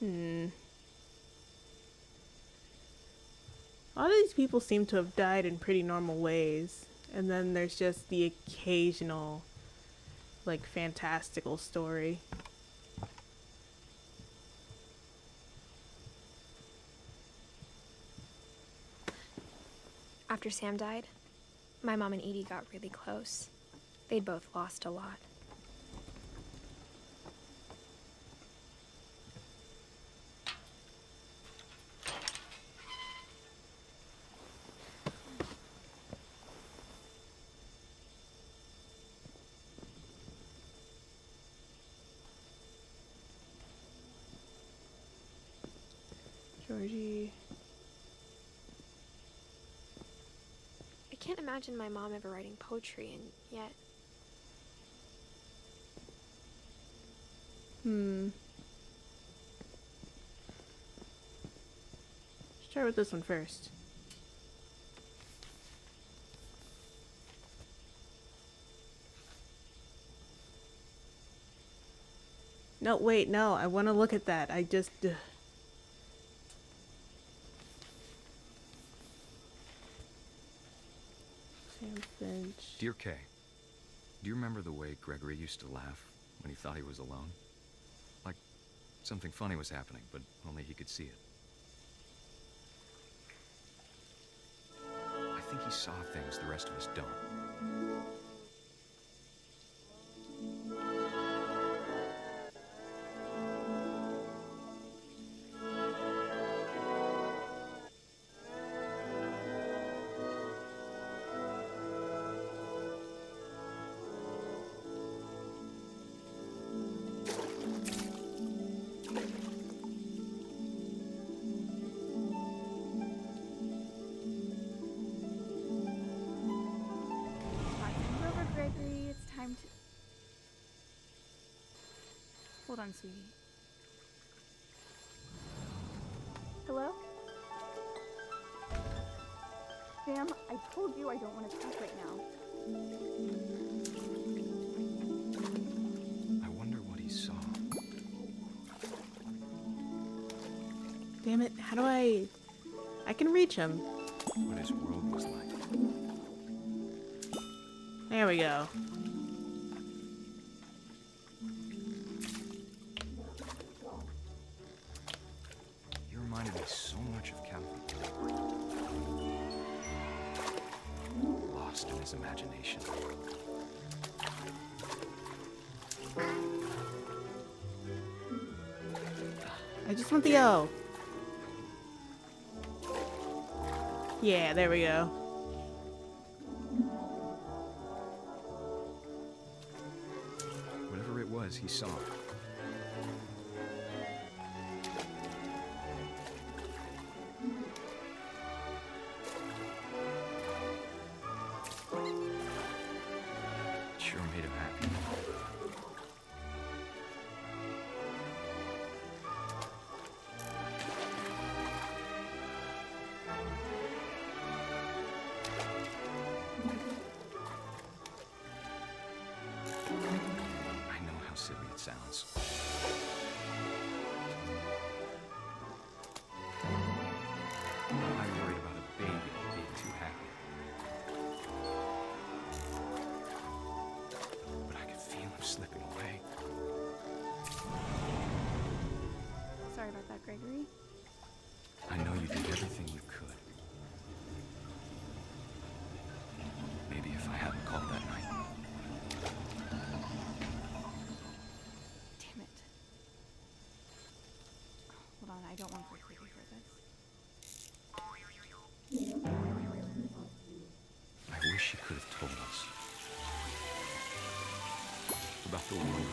A lot of these people seem to have died in pretty normal ways. And then there's just the occasional, like, fantastical story. After Sam died, my mom and Edie got really close. They'd both lost a lot. Georgie. I can't imagine my mom ever writing poetry, and yet... Start with this one first. No, wait, no, I want to look at that. I just... Sam Finch. Dear Kay, do you remember the way Gregory used to laugh when he thought he was alone? Like something funny was happening, but only he could see it. I think he saw things the rest of us don't. Gregory, it's time to... Hold on, sweetie. Hello? Sam, I told you I don't want to talk right now. I wonder what he saw. Damn it, how do I can reach him. What his world was like. There we go. He reminded me so much of Calvin. Lost in his imagination. I just want the O. Yeah, there we go. Whatever it was, he saw. Sure made him happy. I know how silly it sounds. I'm worried about a baby.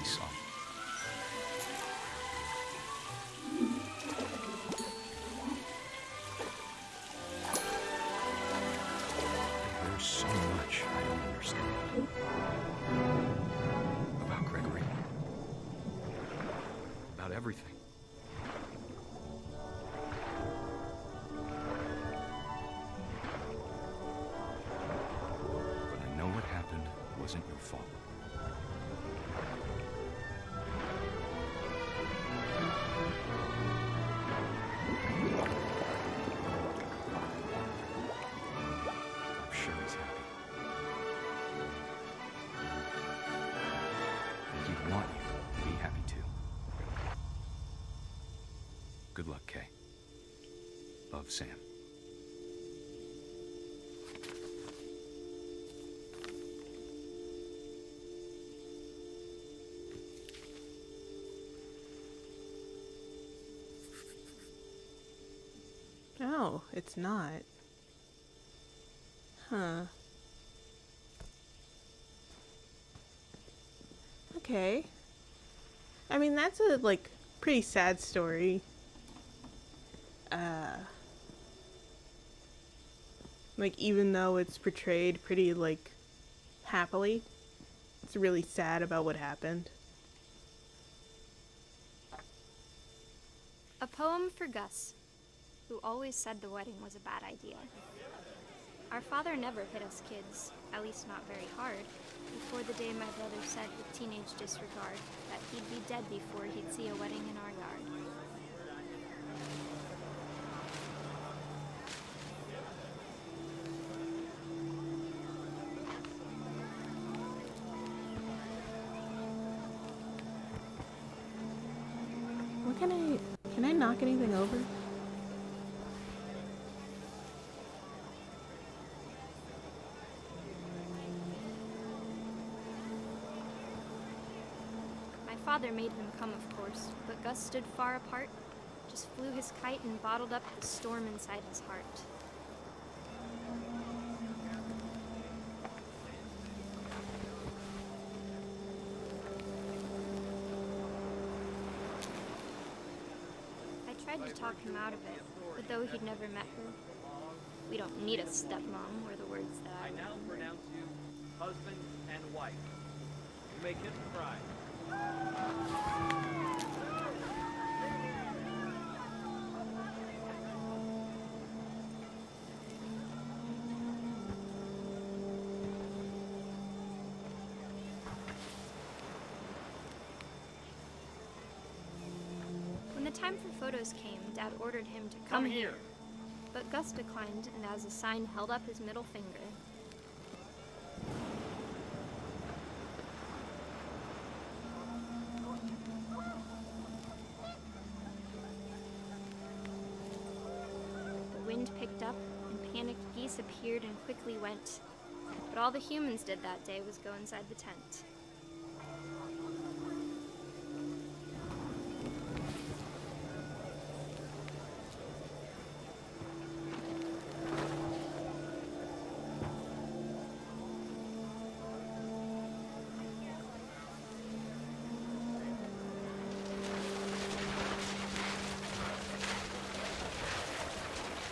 son. There's so much I don't understand about Gregory, about everything. But I know what happened wasn't your fault. I'm sure he's happy. And he'd want you to be happy too. Good luck, Kay. Love, Sam. Oh, it's not. Huh. Okay. I mean, that's a, like, pretty sad story. Like, even though it's portrayed pretty, like, happily, it's really sad about what happened. A poem for Gus, who always said the wedding was a bad idea. Our father never hit us kids, at least not very hard, before the day my brother said with teenage disregard that he'd be dead before he'd see a wedding in our yard. What can I knock anything over? My father made him come, of course, but Gus stood far apart, just flew his kite and bottled up the storm inside his heart. I tried to talk him out of it, but though he'd never met her, we don't need a stepmom, were the words that I now remember. pronounce you husband and wife. You may kiss the bride. When the time for photos came, Dad ordered him to Come here. But Gus declined, and as a sign held up his middle finger. The wind picked up, and panicked geese appeared and quickly went. But all the humans did that day was go inside the tent.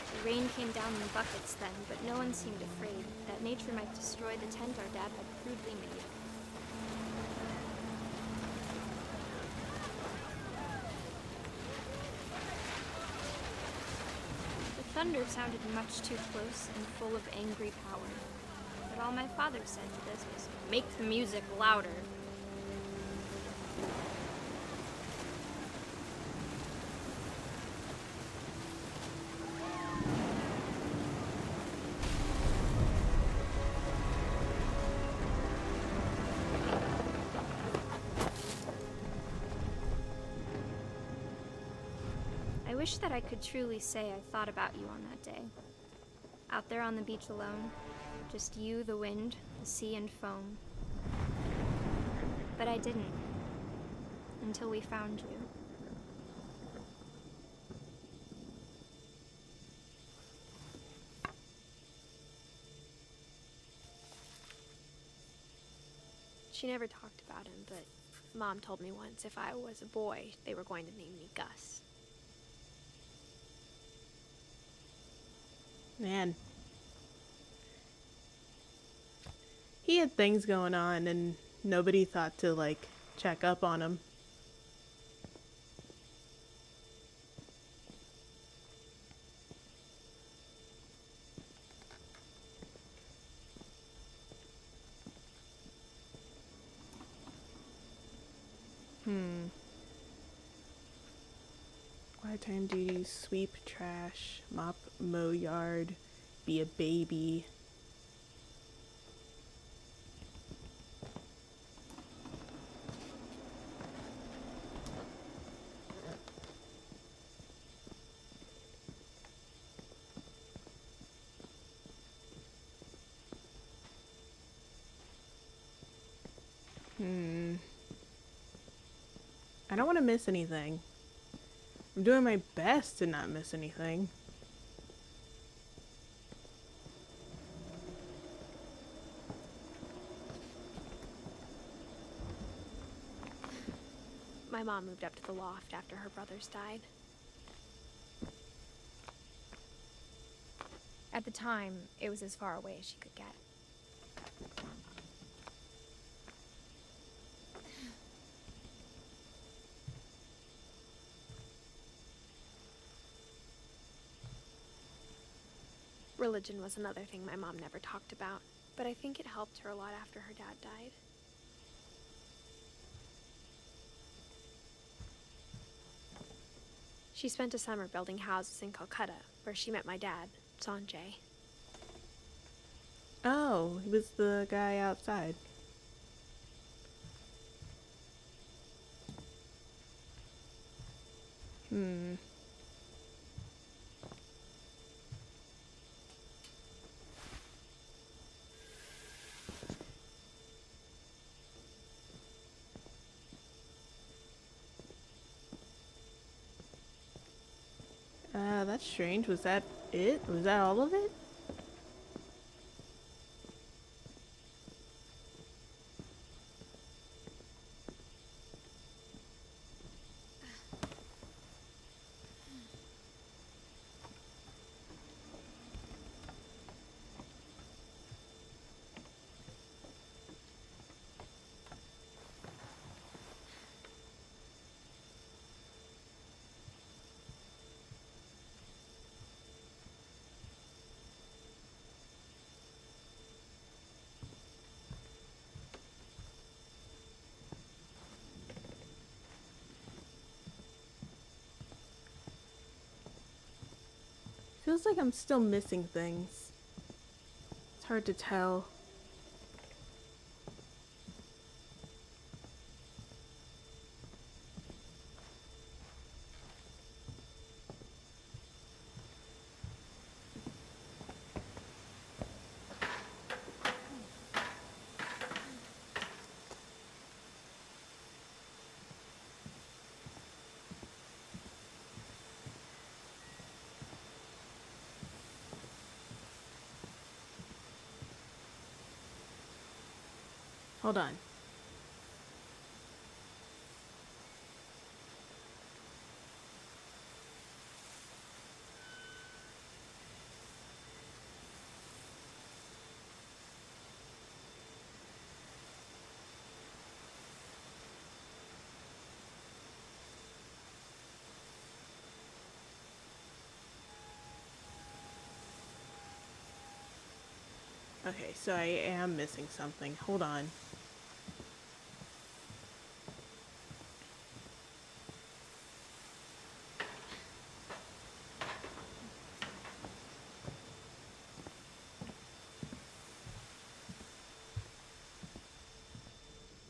The rain came down in buckets then, but no one seemed afraid that nature might destroy the tent our dad had crudely made. The thunder sounded much too close and full of angry power. But all my father said to this was, "Make the music louder." I wish that I could truly say I thought about you on that day. Out there on the beach alone, just you, the wind, the sea, and foam. But I didn't, until we found you. She never talked about him, but Mom told me once if I was a boy, they were going to name me Gus. Man. He had things going on and nobody thought to, like, check up on him. Quiet time duties, sweep, trash, mop, mow yard, be a baby. I don't want to miss anything. I'm doing my best to not miss anything. My mom moved up to the loft after her brothers died. At the time, it was as far away as she could get. Religion was another thing my mom never talked about, but I think it helped her a lot after her dad died. She spent a summer building houses in Calcutta, where she met my dad, Sanjay. Oh, he was the guy outside. That's strange. Was that it? Was that all of it? Feels like I'm still missing things. It's hard to tell. Hold on. Okay, so I am missing something. Hold on.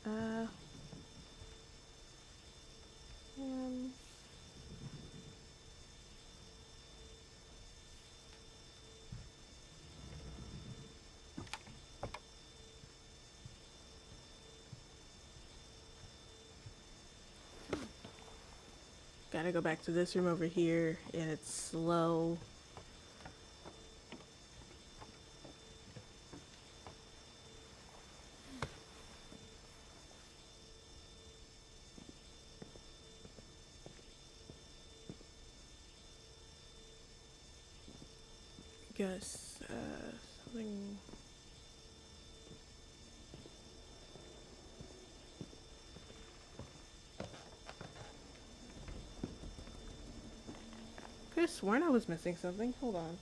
Um, Gotta go back to this room over here, and it's slow. guess, something... Could have sworn I was missing something. Hold on.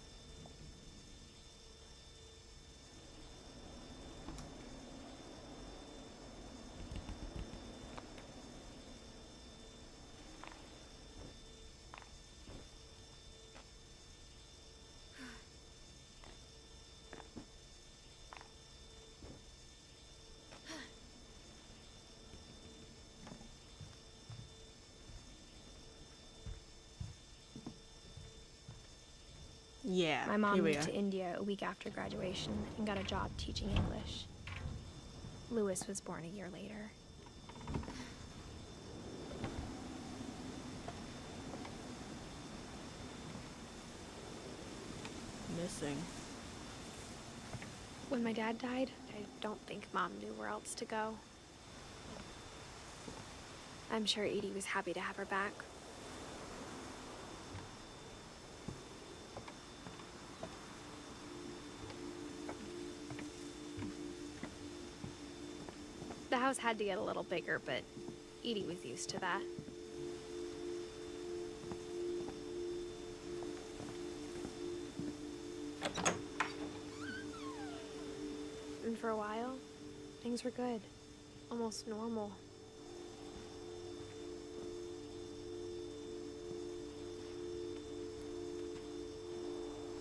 Yeah, My mom here we moved are. to India a week after graduation and got a job teaching English. Lewis was born a year later. Missing. When my dad died, I don't think Mom knew where else to go. I'm sure Edie was happy to have her back. The house had to get a little bigger, but Edie was used to that. And for a while, things were good. Almost normal.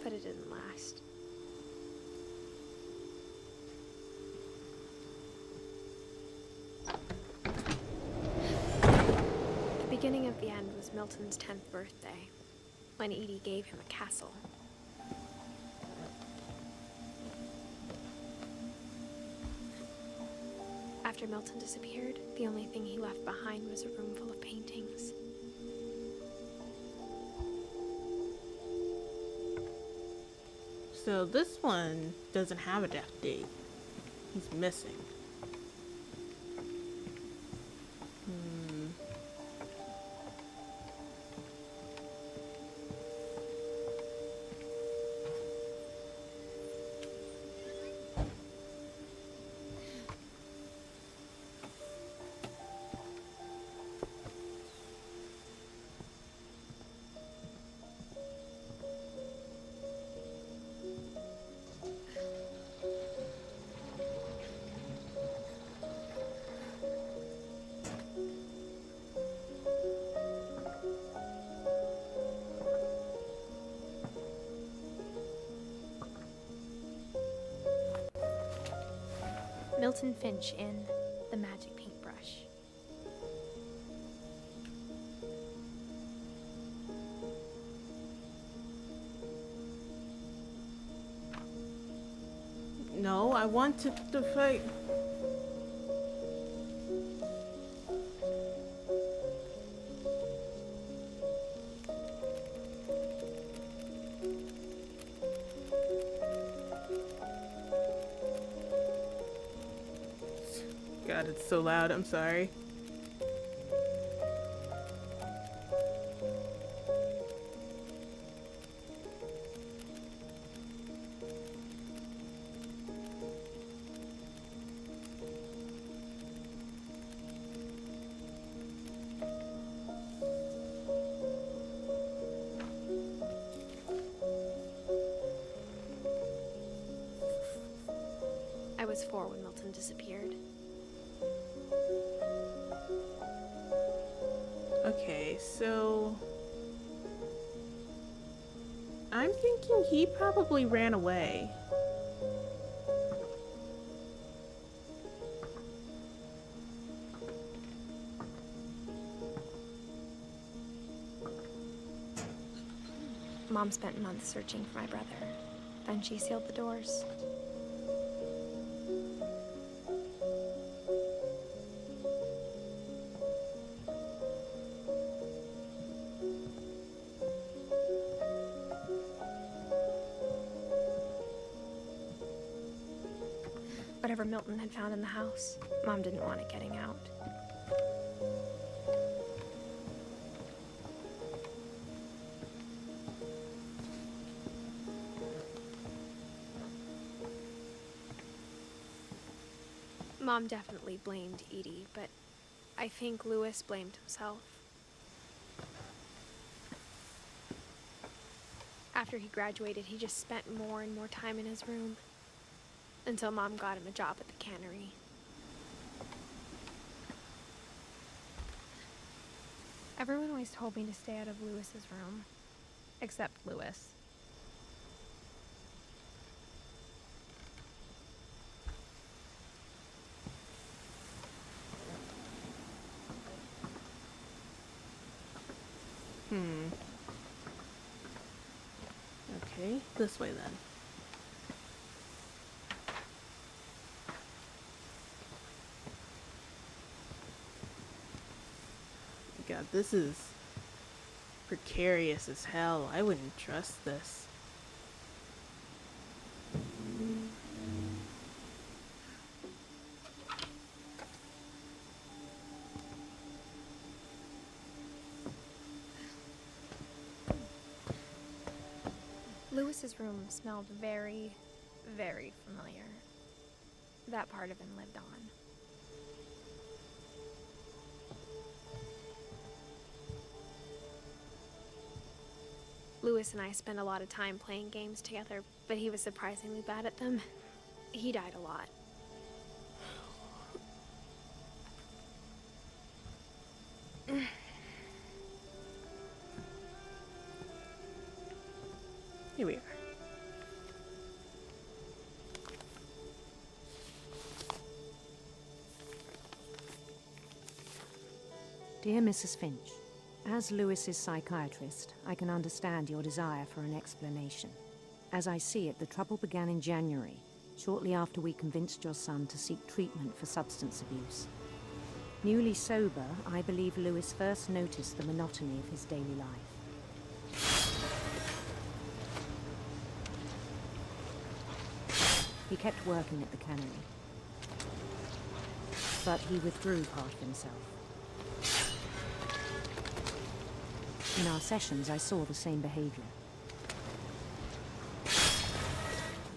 But it didn't last. The beginning of the end was Milton's 10th birthday, when Edie gave him a castle. After Milton disappeared, the only thing he left behind was a room full of paintings. So this one doesn't have a death date. He's missing. Milton Finch in The Magic Paintbrush. No, I wanted to fight. God, it's so loud. I'm sorry. I was 4 when Milton disappeared. Okay, so I'm thinking he probably ran away. Mom spent months searching for my brother. Then she sealed the doors. Whatever Milton had found in the house, Mom didn't want it getting out. Mom definitely blamed Edie, but I think Lewis blamed himself. After he graduated, he just spent more and more time in his room, until Mom got him a job at the cannery. Everyone always told me to stay out of Lewis's room, except Lewis. Okay, this way then. God, this is precarious as hell. I wouldn't trust this. Lewis's room smelled very, very familiar. That part of him lived on. Lewis and I spent a lot of time playing games together, but he was surprisingly bad at them. He died a lot. Here we are. Dear Mrs. Finch, as Lewis's psychiatrist, I can understand your desire for an explanation. As I see it, the trouble began in January, shortly after we convinced your son to seek treatment for substance abuse. Newly sober, I believe Lewis first noticed the monotony of his daily life. He kept working at the cannery, but he withdrew part of himself. In our sessions, I saw the same behavior.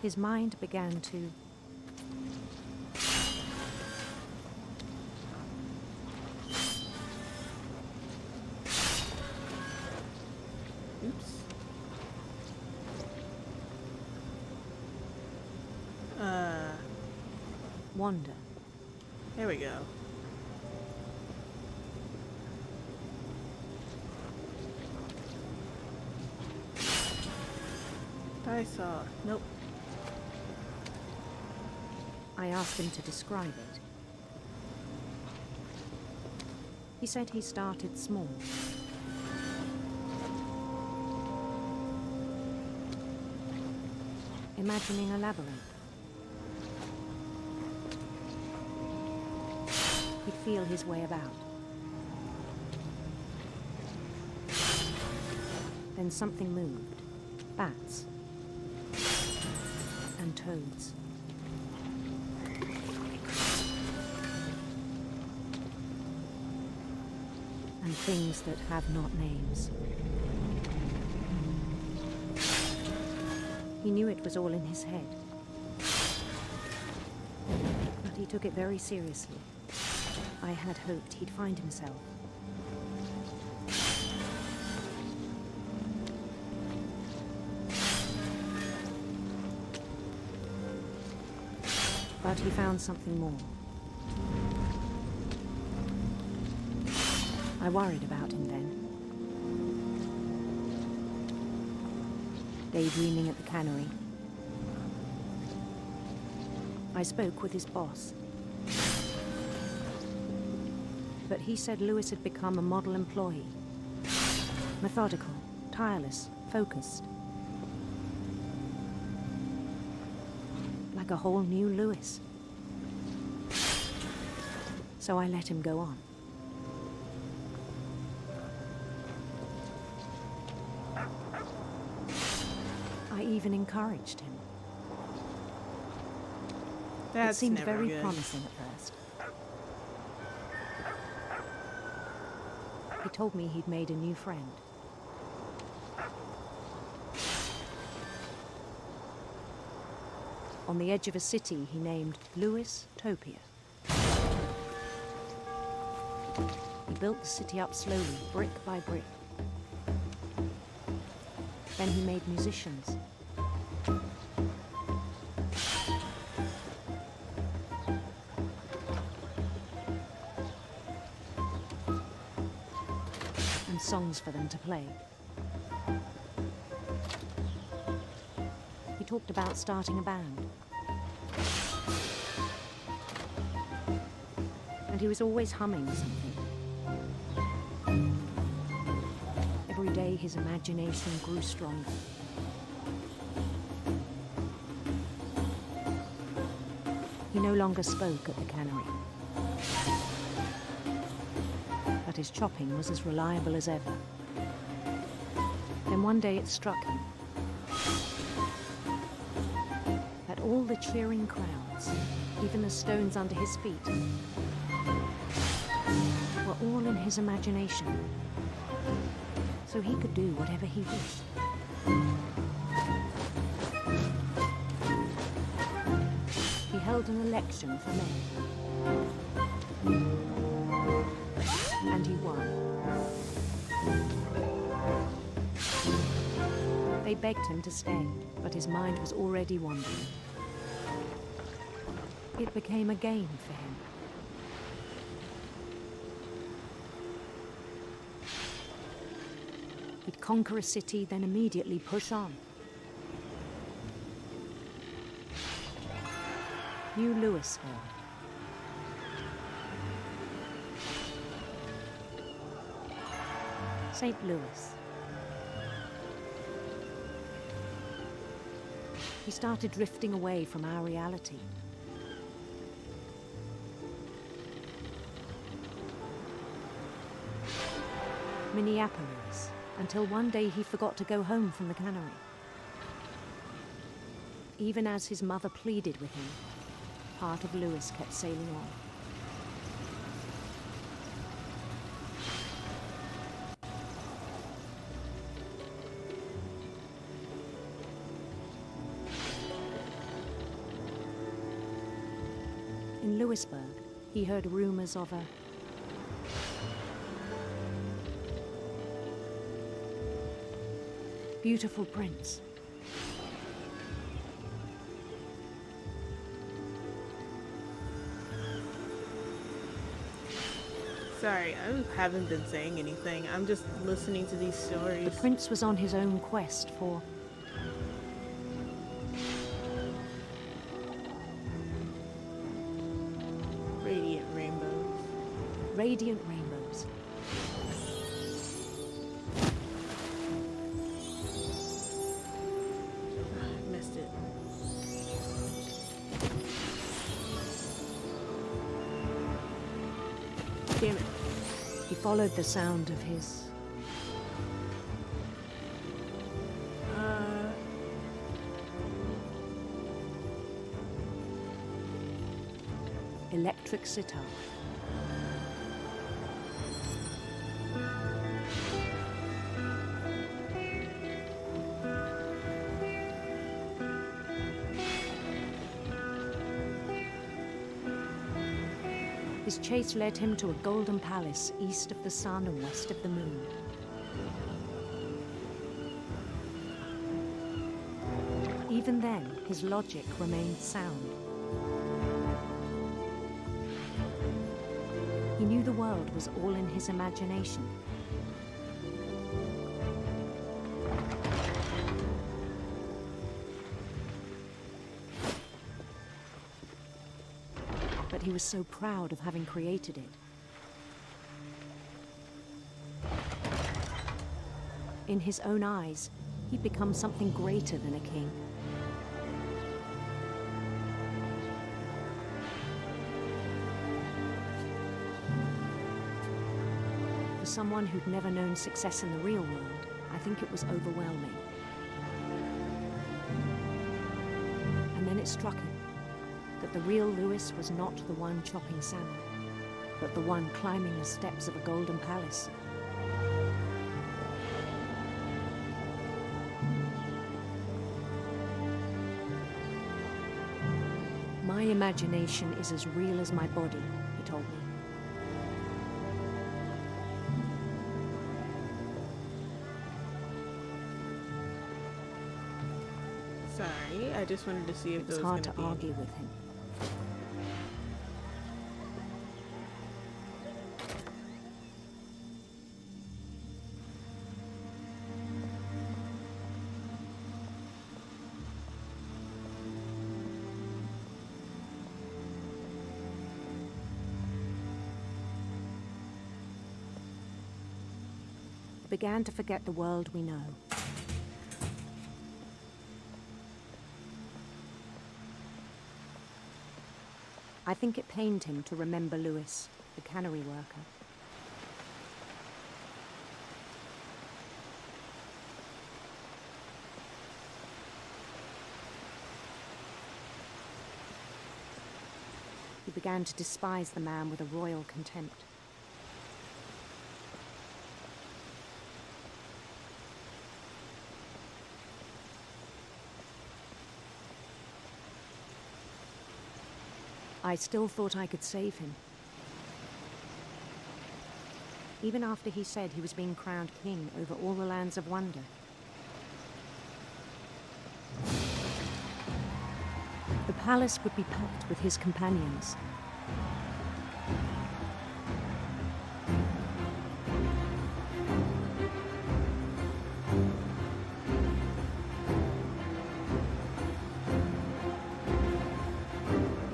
His mind began to wander. There we go. I saw. Nope. I asked him to describe it. He said he started small. Imagining a labyrinth. He'd feel his way about. Then something moved. Bats. And toads. And things that have not names. He knew it was all in his head. But he took it very seriously. I had hoped he'd find himself. But he found something more. I worried about him then. Daydreaming at the cannery. I spoke with his boss. But he said Lewis had become a model employee. Methodical, tireless, focused. Like a whole new Lewis. So I let him go on. I even encouraged him. That's it seemed never very good. promising at first. He told me he'd made a new friend. On the edge of a city he named Lewis Topia. built the city up slowly, brick by brick. Then he made musicians. And songs for them to play. He talked about starting a band. And he was always humming something. Every day his imagination grew stronger. He no longer spoke at the cannery. But his chopping was as reliable as ever. Then one day it struck him that all the cheering crowds, even the stones under his feet, were all in his imagination, so he could do whatever he wished. He held an election for mayor, and he won. They begged him to stay, but his mind was already wandering. It became a game for him. He'd conquer a city, then immediately push on. New Louisville. St. Louis. He started drifting away from our reality. Minneapolis, until one day he forgot to go home from the cannery. Even as his mother pleaded with him, part of Louis kept sailing on. In Louisburg, he heard rumors of a beautiful prince. Sorry, I haven't been saying anything. I'm just listening to these stories. The prince was on his own quest for radiant rainbows. Radiant rainbows. I missed it. Damn it. He followed the sound of his electric sitar. His chase led him to a golden palace east of the sun and west of the moon. Even then, his logic remained sound. He knew the world was all in his imagination. But he was so proud of having created it. In his own eyes, he'd become something greater than a king. For someone who'd never known success in the real world, I think it was overwhelming. And then it struck him that the real Louis was not the one chopping salmon, but the one climbing the steps of a golden palace. My imagination is as real as my body, he told me. Sorry, I just wanted to see if It was there was hard to gonna be argue with him. I began to forget the world we know. I think it pained him to remember Lewis, the cannery worker. He began to despise the man with a royal contempt. I still thought I could save him. Even after he said he was being crowned king over all the lands of wonder. The palace would be packed with his companions.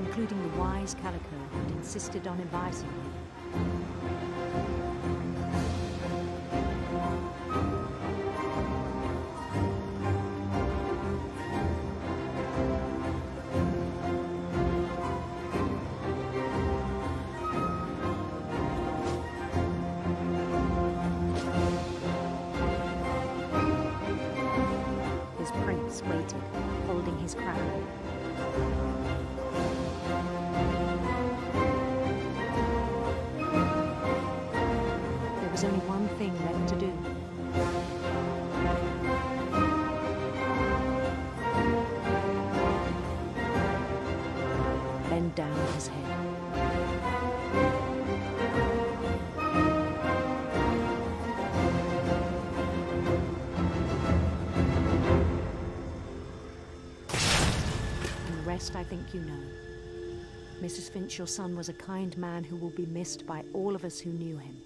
Including the wise Calico who'd insisted on advising me. His prince waited, holding his crown. There was only one thing left to do. Bend down his head. And the rest I think you know. Mrs. Finch, your son was a kind man who will be missed by all of us who knew him.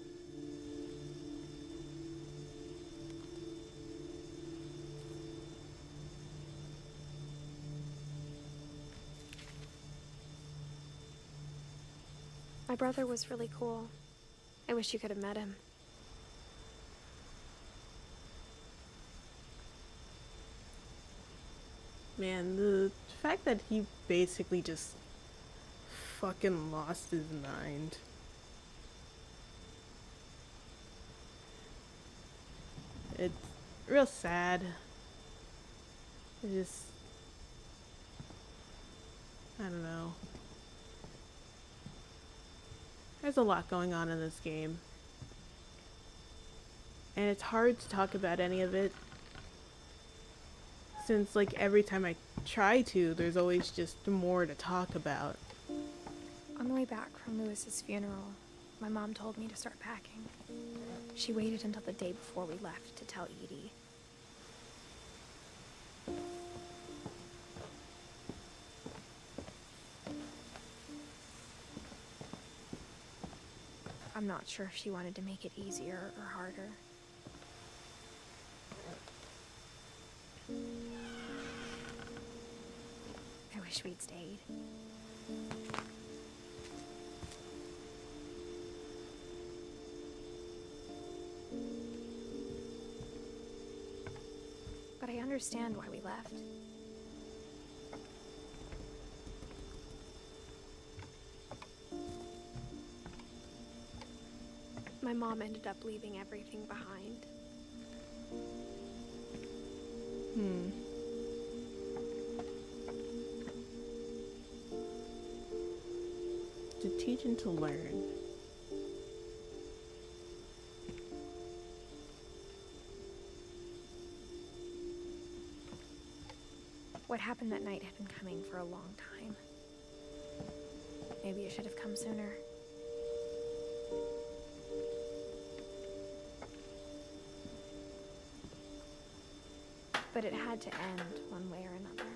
My brother was really cool. I wish you could have met him. Man, the fact that he basically just fucking lost his mind. It's real sad. I don't know. There's a lot going on in this game. And it's hard to talk about any of it. Since, like, every time I try to, there's always just more to talk about. On the way back from Lewis's funeral, my mom told me to start packing. She waited until the day before we left to tell Edie. I'm not sure if she wanted to make it easier or harder. I wish we'd stayed. But I understand why we left. My mom ended up leaving everything behind. To teach and to learn. What happened that night had been coming for a long time. Maybe it should have come sooner. But it had to end one way or another.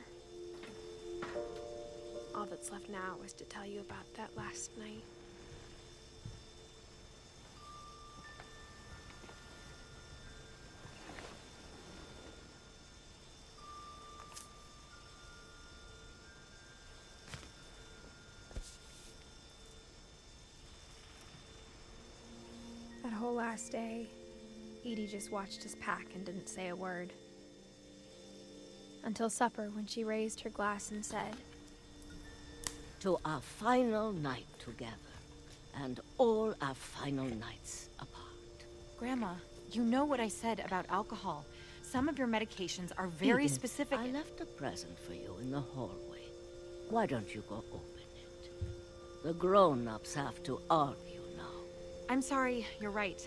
that's left now is to tell you about that last night. That whole last day, Edie just watched us pack and didn't say a word. Until supper, when she raised her glass and said, "To our final night together, and all our final nights apart." Grandma, you know what I said about alcohol. Some of your medications are very Edith, specific. I left a present for you in the hallway. Why don't you go open it? The grown-ups have to argue now. I'm sorry, you're right.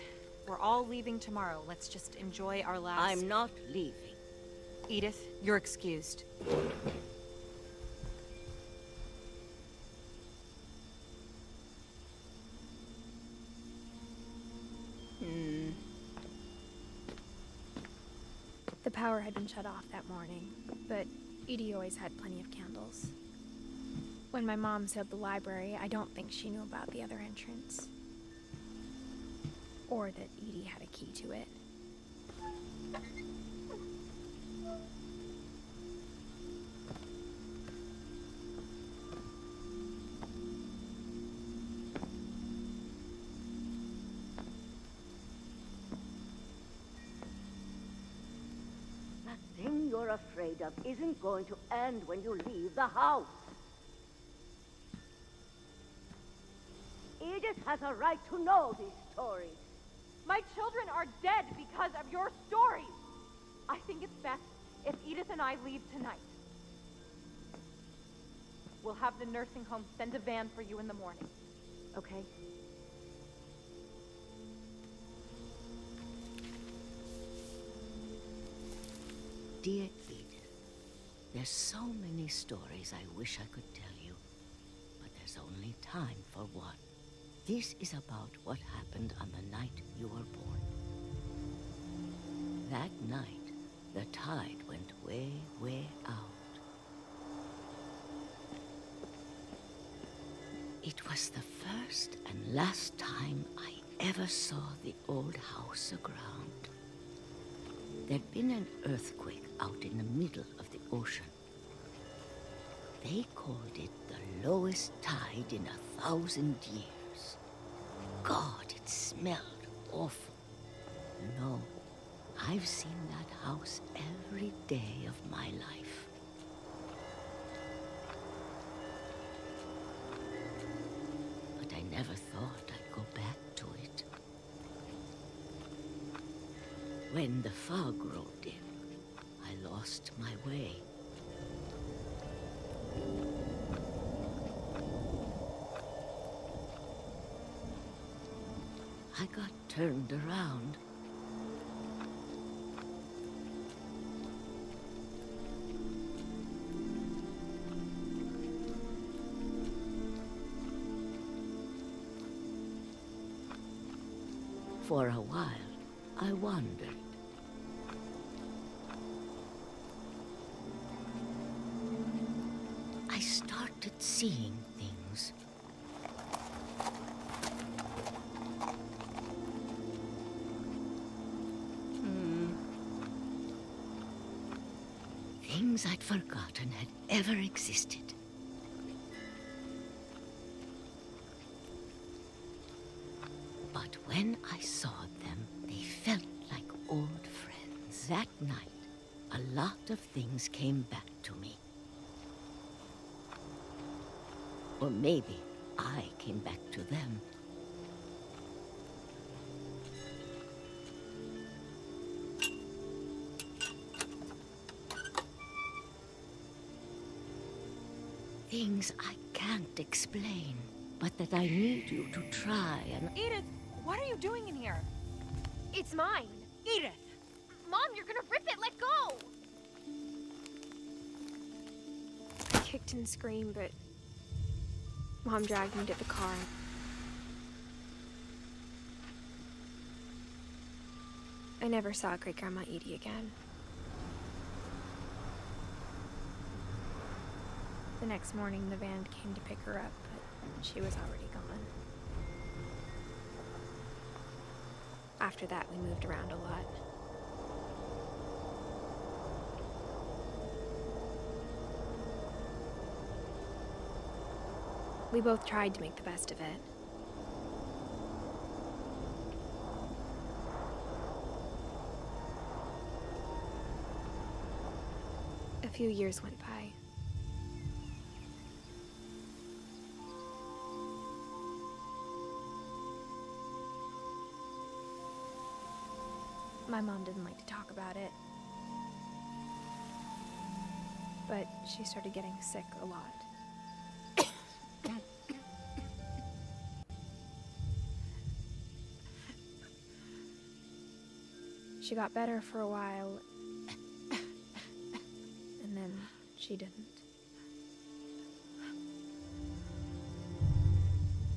We're all leaving tomorrow. Let's just enjoy our last... I'm not leaving. Edith, you're excused. The power had been shut off that morning, but Edie always had plenty of candles. When my mom sealed the library, I don't think she knew about the other entrance. Or that Edie had a key to it. The thing you're afraid of isn't going to end when you leave the house. Edith has a right to know these stories. My children are dead because of your stories. I think it's best if Edith and I leave tonight. We'll have the nursing home send a van for you in the morning, okay? Dear Edith, there's so many stories I wish I could tell you, but there's only time for one. This is about what happened on the night you were born. That night, the tide went way, way out. It was the first and last time I ever saw the old house aground. There'd been an earthquake out in the middle of the ocean. They called it the lowest tide in 1,000 years. God, it smelled awful. No, I've seen that house every day of my life. But I never thought I'd go back to it. When the fog rolled in, I lost my way. I got turned around. For a while, I wandered. I started seeing things. Things I'd forgotten had ever existed. But when I saw them, they felt like old friends. That night, a lot of things came back to me. Or maybe I came back to them. Things I can't explain, but that I need you to try and... Edith, what are you doing in here? It's mine. Edith! Mom, you're gonna rip it! Let go! I kicked and screamed, but Mom dragged me to the car. I never saw Great-Grandma Edie again. The The next morning, the van came to pick her up, but she was already gone. After that, we moved around a lot. We both tried to make the best of it. A few years went by. My mom didn't like to talk about it, but she started getting sick a lot. She got better for a while, and then she didn't.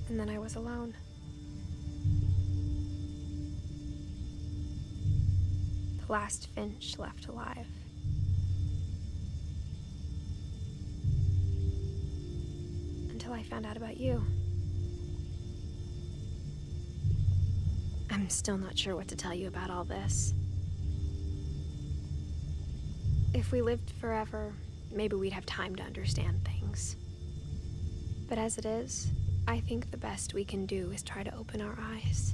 And then I was alone. The last Finch left alive. Until I found out about you. I'm still not sure what to tell you about all this. If we lived forever, maybe we'd have time to understand things. But as it is, I think the best we can do is try to open our eyes.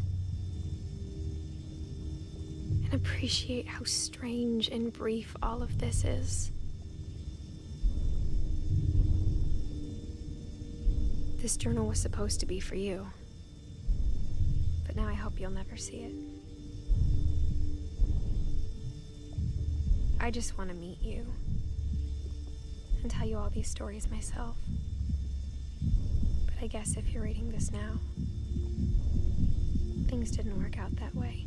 And appreciate how strange and brief all of this is. This journal was supposed to be for you. But now I hope you'll never see it. I just want to meet you and tell you all these stories myself. But I guess if you're reading this now, things didn't work out that way.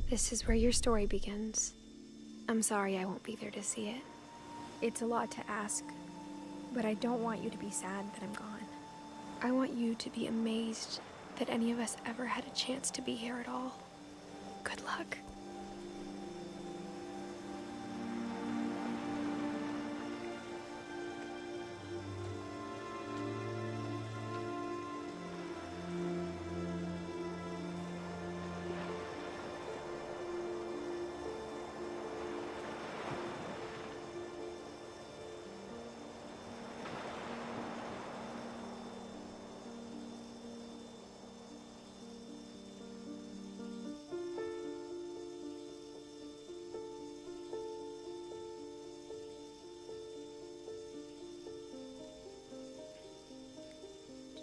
This is where your story begins. I'm sorry I won't be there to see it. It's a lot to ask, but I don't want you to be sad that I'm gone. I want you to be amazed that any of us ever had a chance to be here at all. Good luck.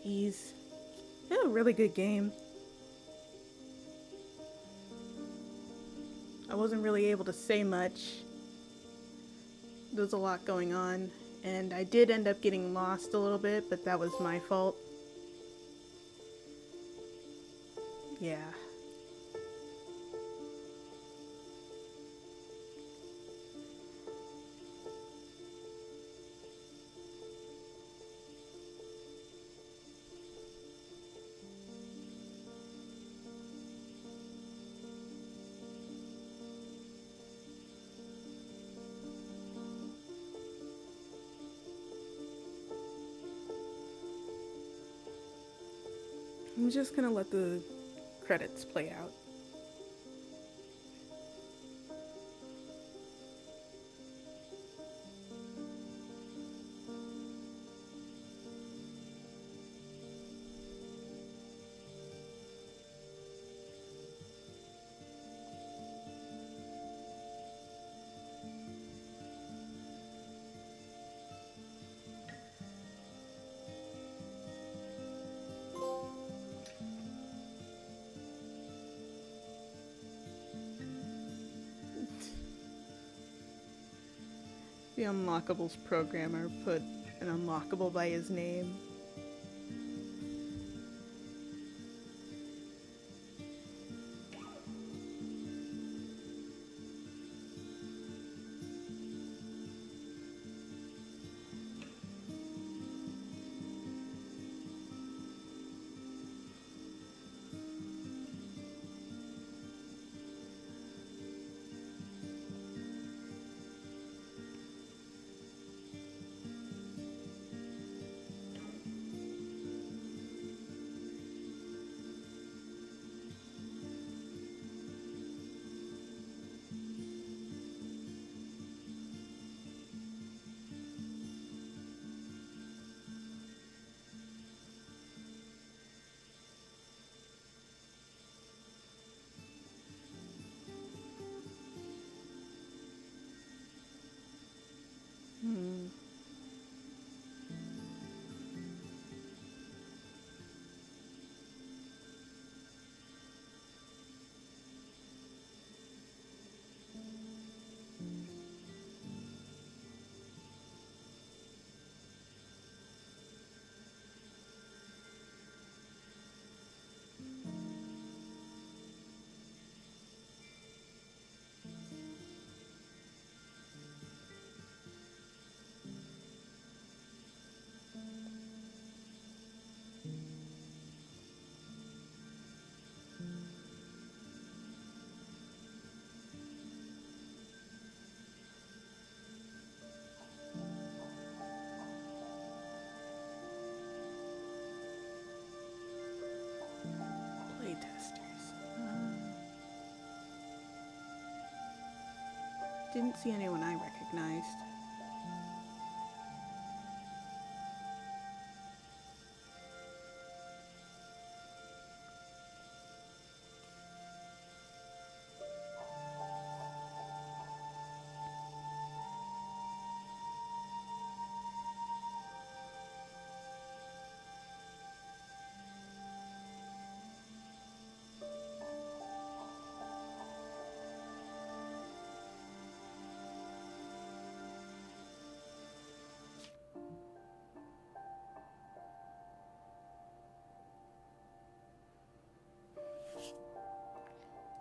Jeez. Yeah, a really good game. I wasn't really able to say much. There was a lot going on, and I did end up getting lost a little bit, but that was my fault. Yeah. I'm just gonna let the credits play out. The Unlockables programmer put an unlockable by his name. Didn't see anyone I recognized.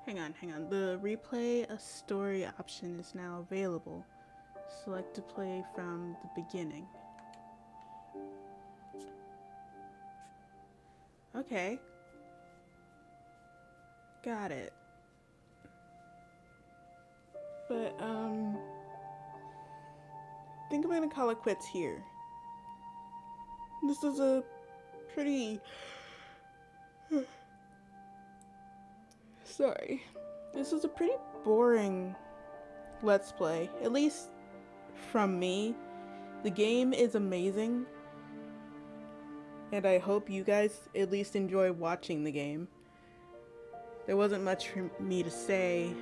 Hang on. The replay a story option is now available. Select to play from the beginning. Okay. Got it. But, I think I'm gonna call it quits here. This is a pretty... Sorry. This is a pretty boring Let's Play, at least from me. The game is amazing, and I hope you guys at least enjoy watching the game. There wasn't much for me to say,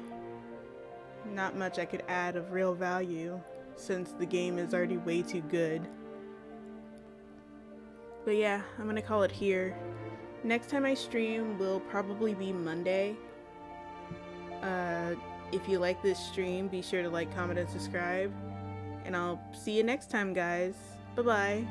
not much I could add of real value, since the game is already way too good. But yeah, I'm gonna call it here. Next time I stream will probably be Monday. If you like this stream, be sure to like, comment, and subscribe. And I'll see you next time, guys. Bye-bye.